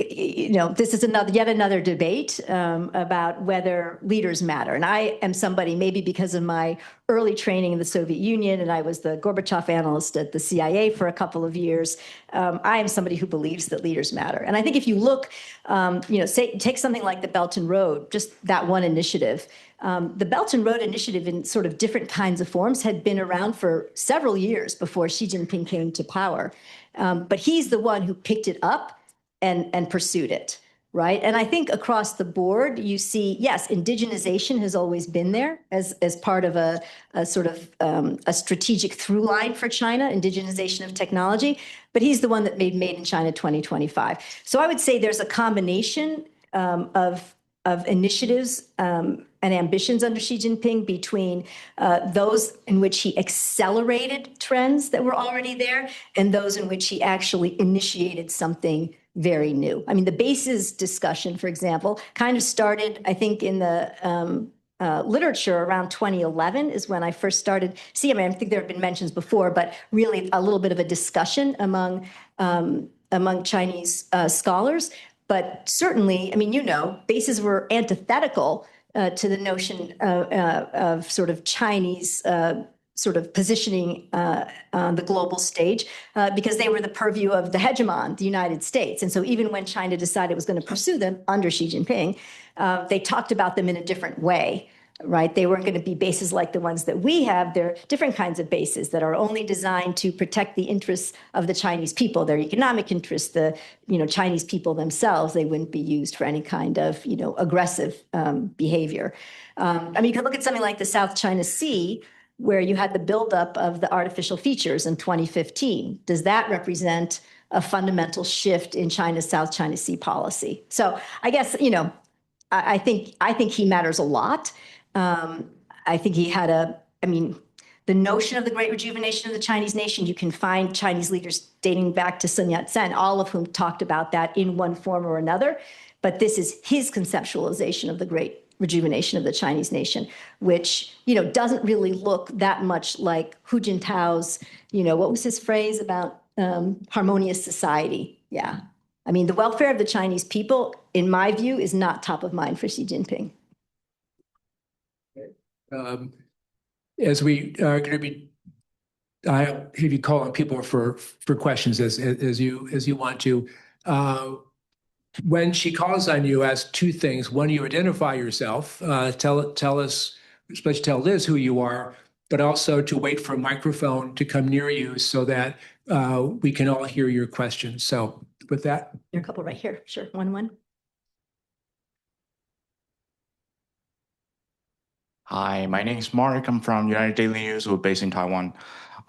this is yet another debate about whether leaders matter. And I am somebody, maybe because of my early training in the Soviet Union, and I was the Gorbachev analyst at the CIA for a couple of years, I am somebody who believes that leaders matter. And I think if you look, take something like the Belt and Road, just that one initiative. The Belt and Road Initiative in sort of different kinds of forms had been around for several years before Xi Jinping came to power. But he's the one who picked it up and pursued it, right? And I think across the board, you see, yes, indigenization has always been there as part of a sort of a strategic through line for China, indigenization of technology. But he's the one that made Made in China 2025. So I would say there's a combination of initiatives and ambitions under Xi Jinping between those in which he accelerated trends that were already there and those in which he actually initiated something very new. I mean, the bases discussion, for example, kind of started, I think, in the literature around 2011 is when I first started seeing. I think there have been mentions before, but really a little bit of a discussion among Chinese scholars. But certainly, I mean, bases were antithetical to the notion of sort of Chinese sort of positioning on the global stage because they were the purview of the hegemon, the United States. And so even when China decided it was going to pursue them under Xi Jinping, they talked about them in a different way. Right? They weren't going to be bases like the ones that we have. They're different kinds of bases that are only designed to protect the interests of the Chinese people, their economic interests, the Chinese people themselves. They wouldn't be used for any kind of aggressive behavior. I mean, you could look at something like the South China Sea, where you had the buildup of the artificial features in 2015. Does that represent a fundamental shift in China's South China Sea policy? So I guess I think he matters a lot. I think he had the notion of the great rejuvenation of the Chinese nation, you can find Chinese leaders dating back to Sun Yat-sen, all of whom talked about that in one form or another. But this is his conceptualization of the great rejuvenation of the Chinese nation, which, doesn't really look that much like Hu Jintao's, what was his phrase about harmonious society? Yeah. I mean, the welfare of the Chinese people, in my view, is not top of mind for Xi Jinping. As we are going to be, I have you call on people for questions as you want to. When she calls on you, ask two things. One, you identify yourself, tell us, especially tell Liz who you are, but also to wait for a microphone to come near you so that we can all hear your questions. So with that. There are a couple right here. Sure. One. Hi, my name is Mark. I'm from United Daily News. We're based in Taiwan.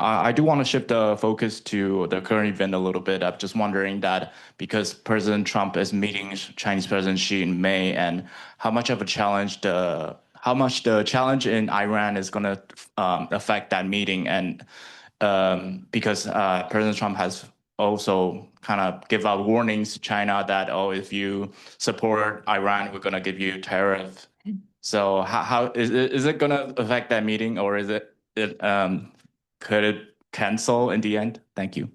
I do want to shift the focus to the current event a little bit. I'm just wondering that because President Trump is meeting Chinese President Xi in May, and how much of a challenge how much the challenge in Iran is going to affect that meeting, and because President Trump has also kind of give out warnings to China that, oh, if you support Iran, we're going to give you tariff. So how is it going to affect that meeting, or is it could it cancel in the end? Thank you.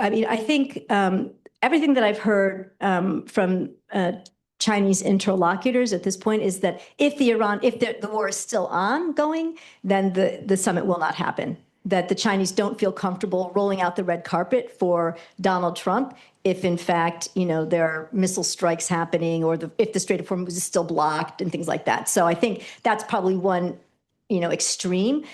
I mean, I think everything that I've heard from Chinese interlocutors at this point is that if the war is still ongoing, then the summit will not happen. That the Chinese don't feel comfortable rolling out the red carpet for Donald Trump if, in fact, there are missile strikes happening, or if the Strait of Hormuz is still blocked and things like that. So I think that's probably one extreme.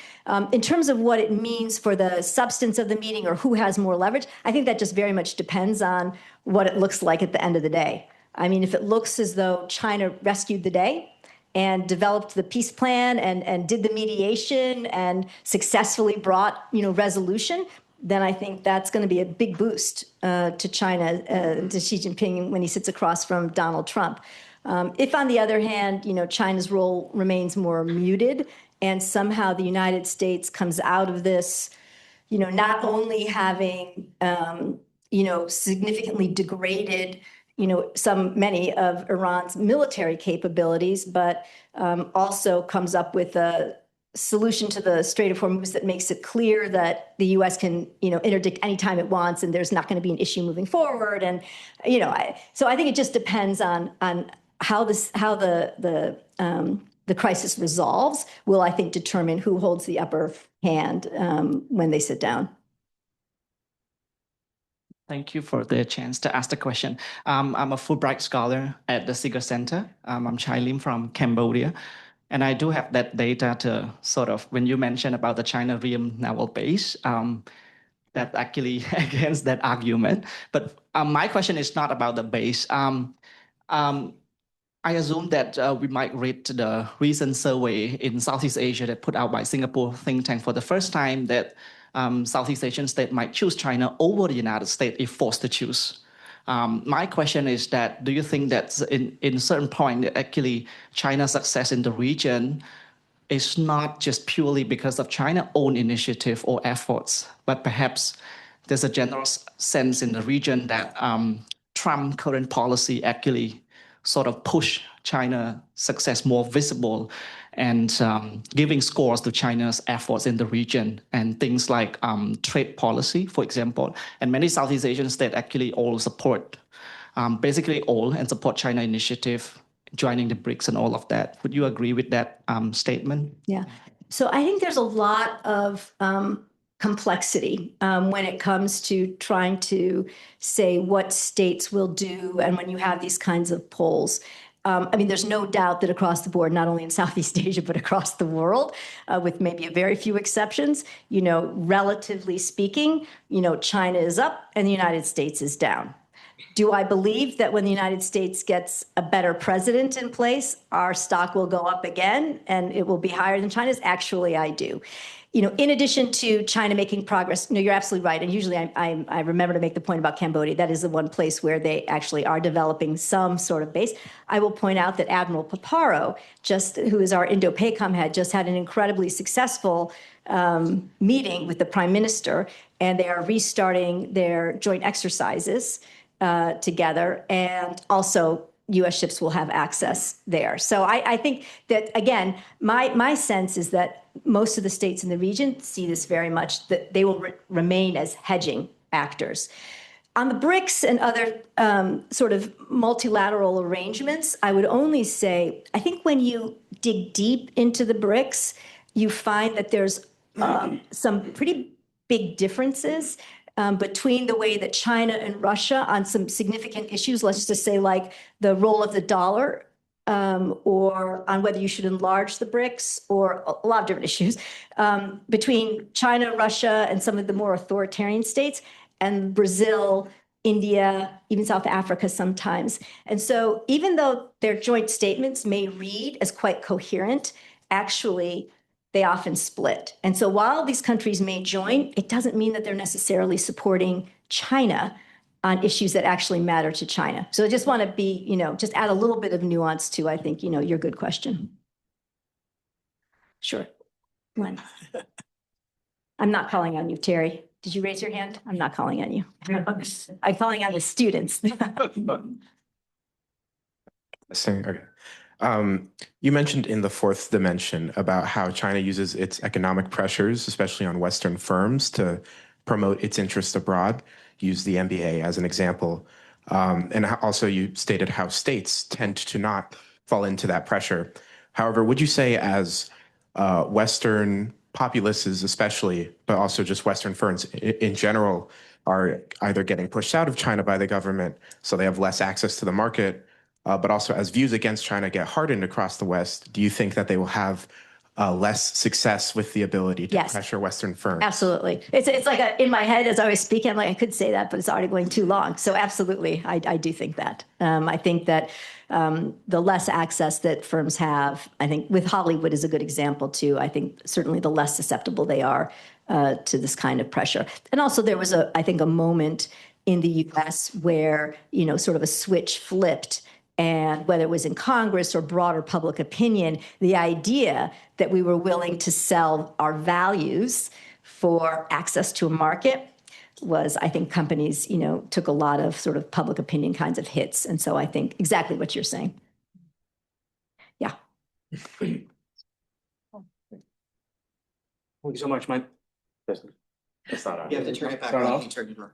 In terms of what it means for the substance of the meeting or who has more leverage, I think that just very much depends on what it looks like at the end of the day. I mean, if it looks as though China rescued the day and developed the peace plan and did the mediation and successfully brought, resolution, then I think that's going to be a big boost to China, to Xi Jinping when he sits across from Donald Trump. If, on the other hand, China's role remains more muted and somehow the United States comes out of this, not only having, significantly degraded many of Iran's military capabilities, but also comes up with a solution to the Strait of Hormuz that makes it clear that the U.S. can, interdict anytime it wants, and there's not going to be an issue moving forward. And, so I think it just depends on how the crisis resolves will, I think, determine who holds the upper hand when they sit down. Thank you for the chance to ask the question. I'm a Fulbright scholar at the Sigur Center. I'm Chai Lim from Cambodia. And I do have that data to sort of, when you mentioned about the China Ream naval base, that actually against that argument. But my question is not about the base. I assume that we might read the recent survey in Southeast Asia that put out by Singapore think tank for the first time that Southeast Asian state might choose China over the United States if forced to choose. My question is that, do you think that in certain point, that actually China's success in the region is not just purely because of China's own initiative or efforts, but perhaps there's a general sense in the region that Trump's current policy actually sort of push China's success more visible and giving scores to China's efforts in the region and things like trade policy, for example. And many Southeast Asian states actually all support, basically all, and support China initiative, joining the BRICS and all of that. Would you agree with that statement? Yeah. So I think there's a lot of complexity when it comes to trying to say what states will do and when you have these kinds of polls. I mean, there's no doubt that across the board, not only in Southeast Asia, but across the world, with maybe a very few exceptions, relatively speaking, China is up and the United States is down. Do I believe that when the United States gets a better president in place, our stock will go up again and it will be higher than China's? Actually, I do. In addition to China making progress, no, you're absolutely right. And usually I remember to make the point about Cambodia. That is the one place where they actually are developing some sort of base. I will point out that Admiral Paparo, who is our Indo-PACOM head, just had an incredibly successful meeting with the Prime Minister, and they are restarting their joint exercises together. And also, U.S. ships will have access there. So I think that, again, my sense is that most of the states in the region see this very much, that they will remain as hedging actors. On the BRICS and other sort of multilateral arrangements, I would only say, I think when you dig deep into the BRICS, you find that there's some pretty big differences between the way that China and Russia on some significant issues, let's just say like the role of the dollar, or on whether you should enlarge the BRICS, or a lot of different issues, between China, Russia, and some of the more authoritarian states, and Brazil, India, even South Africa sometimes. And so even though their joint statements may read as quite coherent, actually, they often split. And so while these countries may join, it doesn't mean that they're necessarily supporting China on issues that actually matter to China. So I just want to be, just add a little bit of nuance to, I think, your good question. Sure. Glenn. I'm not calling on you, Terry. Did you raise your hand? I'm not calling on you. I'm calling on the students. Okay. You mentioned in the fourth dimension about how China uses its economic pressures, especially on Western firms, to promote its interests abroad. Use the MBA as an example. And also you stated how states tend to not fall into that pressure. However, would you say as Western populaces especially, but also just Western firms in general, are either getting pushed out of China by the government, so they have less access to the market, but also as views against China get hardened across the West, do you think that they will have less success with the ability to pressure Western firms? Absolutely. It's like in my head as I was speaking, I'm like, I could say that, but it's already going too long. So absolutely, I do think that. I think that the less access that firms have, I think with Hollywood is a good example too. I think certainly the less susceptible they are to this kind of pressure. And also there was I think a moment in the US where, sort of a switch flipped. And whether it was in Congress or broader public opinion, the idea that we were willing to sell our values for access to a market was, I think companies, took a lot of sort of public opinion kinds of hits. And so I think exactly what you're saying. Yeah. Thank you so much, Mike. That's not You have to turn it back on. Turn it on.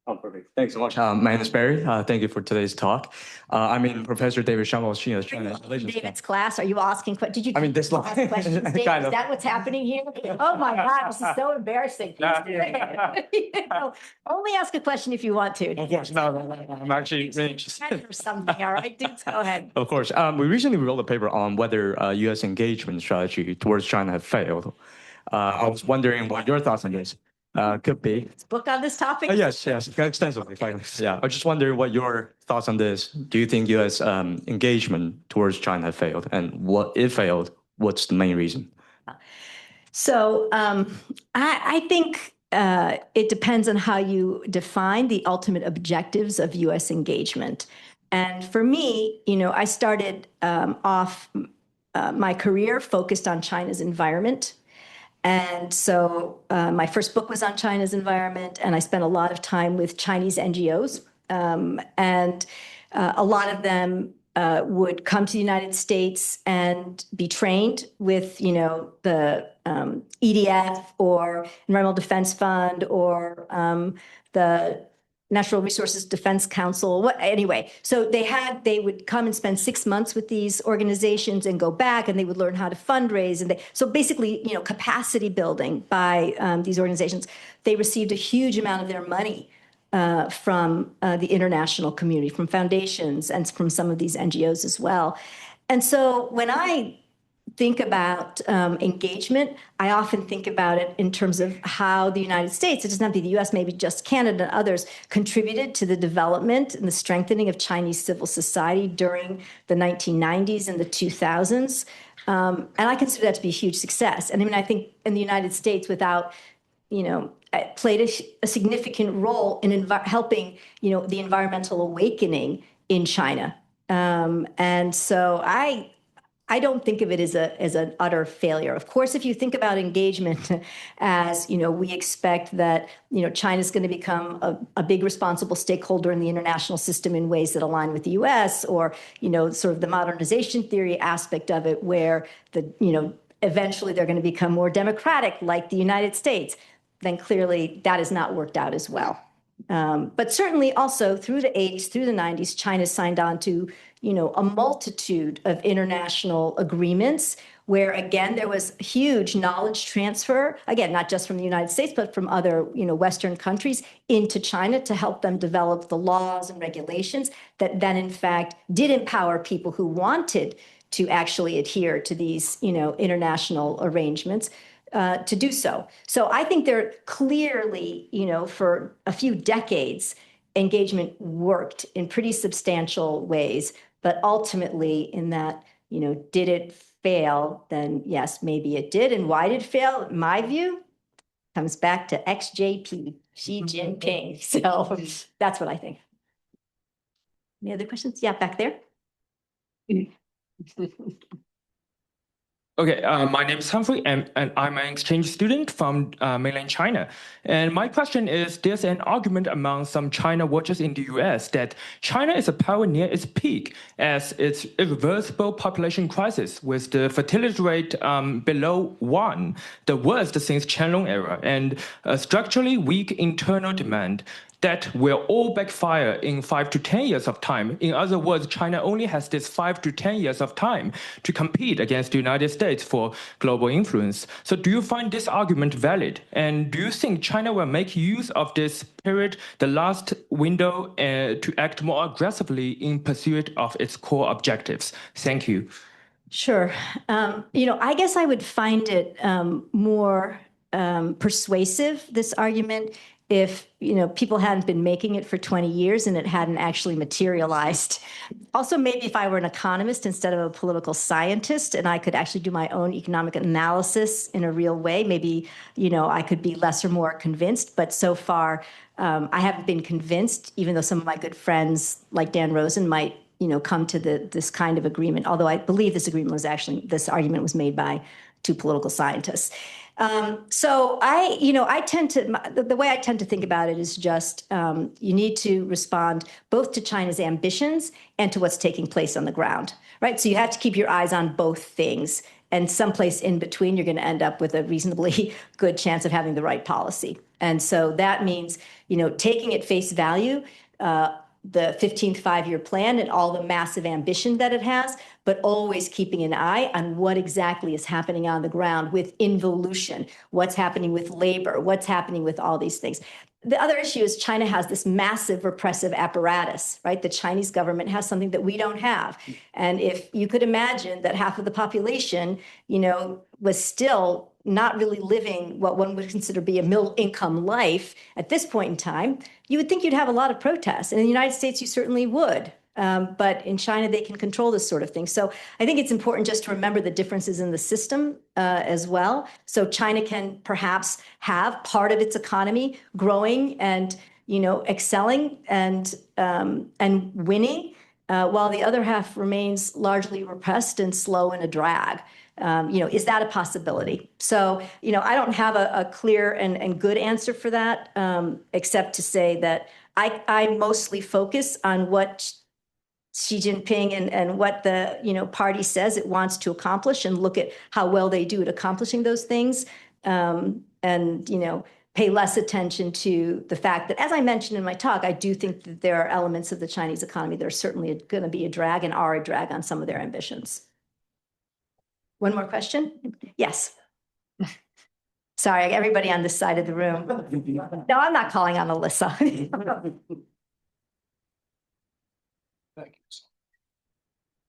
Oh, perfect. Thanks so much. My name is Barry. Thank you for today's talk. I'm in Professor David Shamwell's China Relations. David's class, are you asking, did you this ask line. questions, David? Kind Is of. that what's happening here? Oh my God, this is so embarrassing. Only ask a question if you want to. Of course, no. I'm actually really interested. Or something, all right, dude, go ahead. Of course. We recently wrote a paper on whether U.S. engagement strategy towards China have failed. I was wondering what your thoughts on this could be. Book on this topic? Yes, extensively. Yeah, I just wonder what your thoughts on this. Do you think U.S. engagement towards China have failed? And what if failed, what's the main reason? So I think it depends on how you define the ultimate objectives of U.S. engagement. And for me, I started off my career focused on China's environment. And so my first book was on China's environment, and I spent a lot of time with Chinese NGOs. And a lot of them would come to the United States and be trained with, the EDF or Environmental Defense Fund or the Natural Resources Defense Council. Anyway, so they would come and spend 6 months with these organizations and go back, and they would learn how to fundraise. And so basically, capacity building by these organizations. They received a huge amount of their money from the international community, from foundations, and from some of these NGOs as well. And so when I think about engagement, I often think about it in terms of how the United States, it doesn't have to be the US, maybe just Canada and others, contributed to the development and the strengthening of Chinese civil society during the 1990s and the 2000s. And I consider that to be a huge success. And I mean, I think in the United States, played a significant role in helping, the environmental awakening in China. And so I don't think of it as an utter failure. Of course, if you think about engagement as, we expect that, China's going to become a big responsible stakeholder in the international system in ways that align with the US, or, sort of the modernization theory aspect of it, where eventually they're going to become more democratic like the United States, then clearly that has not worked out as well. But certainly also through the 80s, through the 90s, China signed on to, a multitude of international agreements where, again, there was huge knowledge transfer, again, not just from the United States, but from other, Western countries into China to help them develop the laws and regulations that then, in fact, did empower people who wanted to actually adhere to these, international arrangements to do so. So I think there clearly, for a few decades, engagement worked in pretty substantial ways, but ultimately in that, did it fail? Then yes, maybe it did. And why did it fail? In my view, comes back to XJP, Xi Jinping. So that's what I think. Any other questions? Yeah, back there. Okay, my name is Humphrey, and I'm an exchange student from mainland China. And my question is, there's an argument among some China watchers in the US that China is a power near its peak as its irreversible population crisis with the fertility rate below 1, the worst since Qianlong era, and a structurally weak internal demand that will all backfire in 5 to 10 years of time. In other words, China only has this 5 to 10 years of time to compete against the United States for global influence. So do you find this argument valid? And do you think China will make use of this period, the last window, to act more aggressively in pursuit of its core objectives? Thank you. Sure. I guess I would find it more persuasive, this argument, if people hadn't been making it for 20 years and it hadn't actually materialized. Also, maybe if I were an economist instead of a political scientist and I could actually do my own economic analysis in a real way, maybe I could be less or more convinced. But so far, I haven't been convinced, even though some of my good friends like Dan Rosen might come to this kind of agreement, although I believe this argument was made by two political scientists. So the way I tend to think about it is just you need to respond both to China's ambitions and to what's taking place on the ground, right? So you have to keep your eyes on both things, and someplace in between, you're going to end up with a reasonably good chance of having the right policy. And so that means, taking at face value, the 15th five-year plan and all the massive ambition that it has, but always keeping an eye on what exactly is happening on the ground with involution, what's happening with labor, what's happening with all these things. The other issue is China has this massive repressive apparatus, right? The Chinese government has something that we don't have. And if you could imagine that half of the population, was still not really living what one would consider be a middle-income life at this point in time, you would think you'd have a lot of protests. And in the United States, you certainly would. But in China, they can control this sort of thing. So I think it's important just to remember the differences in the system as well. So China can perhaps have part of its economy growing and, excelling and winning, while the other half remains largely repressed and slow and a drag. Is that a possibility? So, I don't have a clear and good answer for that, except to say that I mostly focus on what Xi Jinping and what the party says it wants to accomplish, and look at how well they do at accomplishing those things, and pay less attention to the fact that, as I mentioned in my talk, I do think that there are elements of the Chinese economy that are certainly going to be a drag and are a drag on some of their ambitions. One more question? Yes. Sorry, everybody on this side of the room. No, I'm not calling on Alyssa.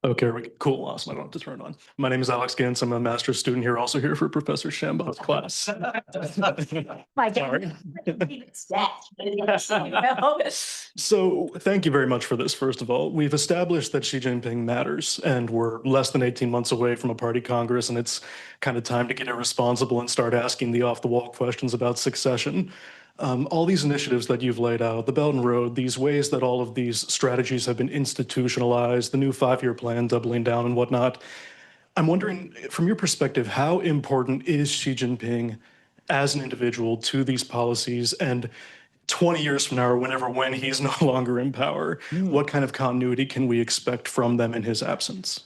Okay, cool, awesome. I don't have to turn on. My name is Alex Gantz. I'm a master's student here, also here for Professor Shambaugh's class. My God. So thank you very much for this, first of all. We've established that Xi Jinping matters, and we're less than 18 months away from a party congress, and it's kind of time to get irresponsible and start asking the off-the-wall questions about succession. All these initiatives that you've laid out, the Belt and Road, these ways that all of these strategies have been institutionalized, the new five-year plan doubling down and whatnot. I'm wondering, from your perspective, how important is Xi Jinping as an individual to these policies? And 20 years from now, or when he's no longer in power, what kind of continuity can we expect from them in his absence?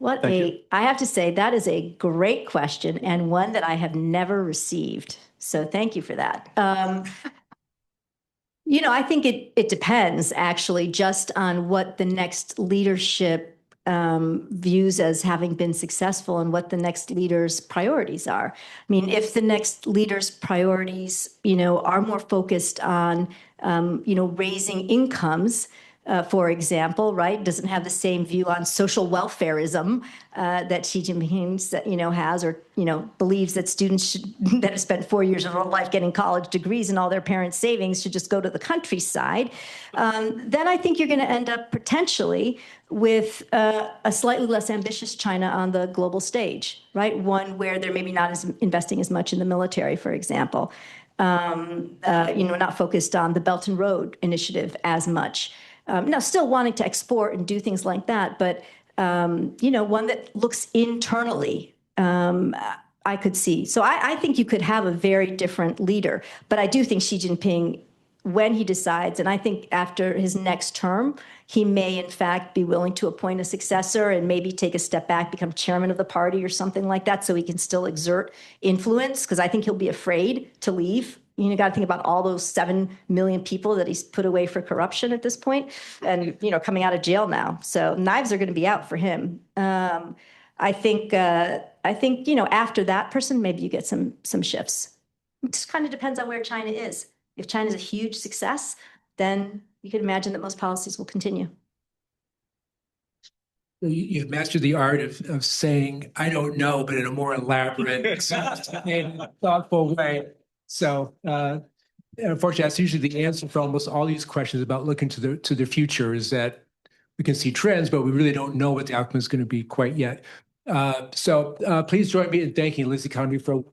I have to say, that is a great question, and one that I have never received. So thank you for that. I think it depends, actually, just on what the next leadership views as having been successful and what the next leader's priorities are. I mean, if the next leader's priorities, are more focused on, raising incomes, for example, right, doesn't have the same view on social welfareism that Xi Jinping, has, or, believes that students that have spent 4 years of their life getting college degrees and all their parents' savings should just go to the countryside, then I think you're going to end up potentially with a slightly less ambitious China on the global stage, right? One where they're maybe not investing as much in the military, for example, not focused on the Belt and Road initiative as much. Now, still wanting to export and do things like that, but, one that looks internally, I could see. So I think you could have a very different leader. But I do think Xi Jinping, when he decides, and I think after his next term, he may, in fact, be willing to appoint a successor and maybe take a step back, become chairman of the party or something like that, so he can still exert influence, because I think he'll be afraid to leave You got to think about all those 7 million people that he's put away for corruption at this point, and coming out of jail now. So knives are going to be out for him. I think after that person, maybe you get some shifts. It just kind of depends on where China is. If China is a huge success, then you could imagine that most policies will continue. You've mastered the art of saying, I don't know, but in a more elaborate and thoughtful way. So unfortunately, that's usually the answer for almost all these questions about looking to the future, is that we can see trends, but we really don't know what the outcome is going to be quite yet. So please join me in thanking Lizzie Conway for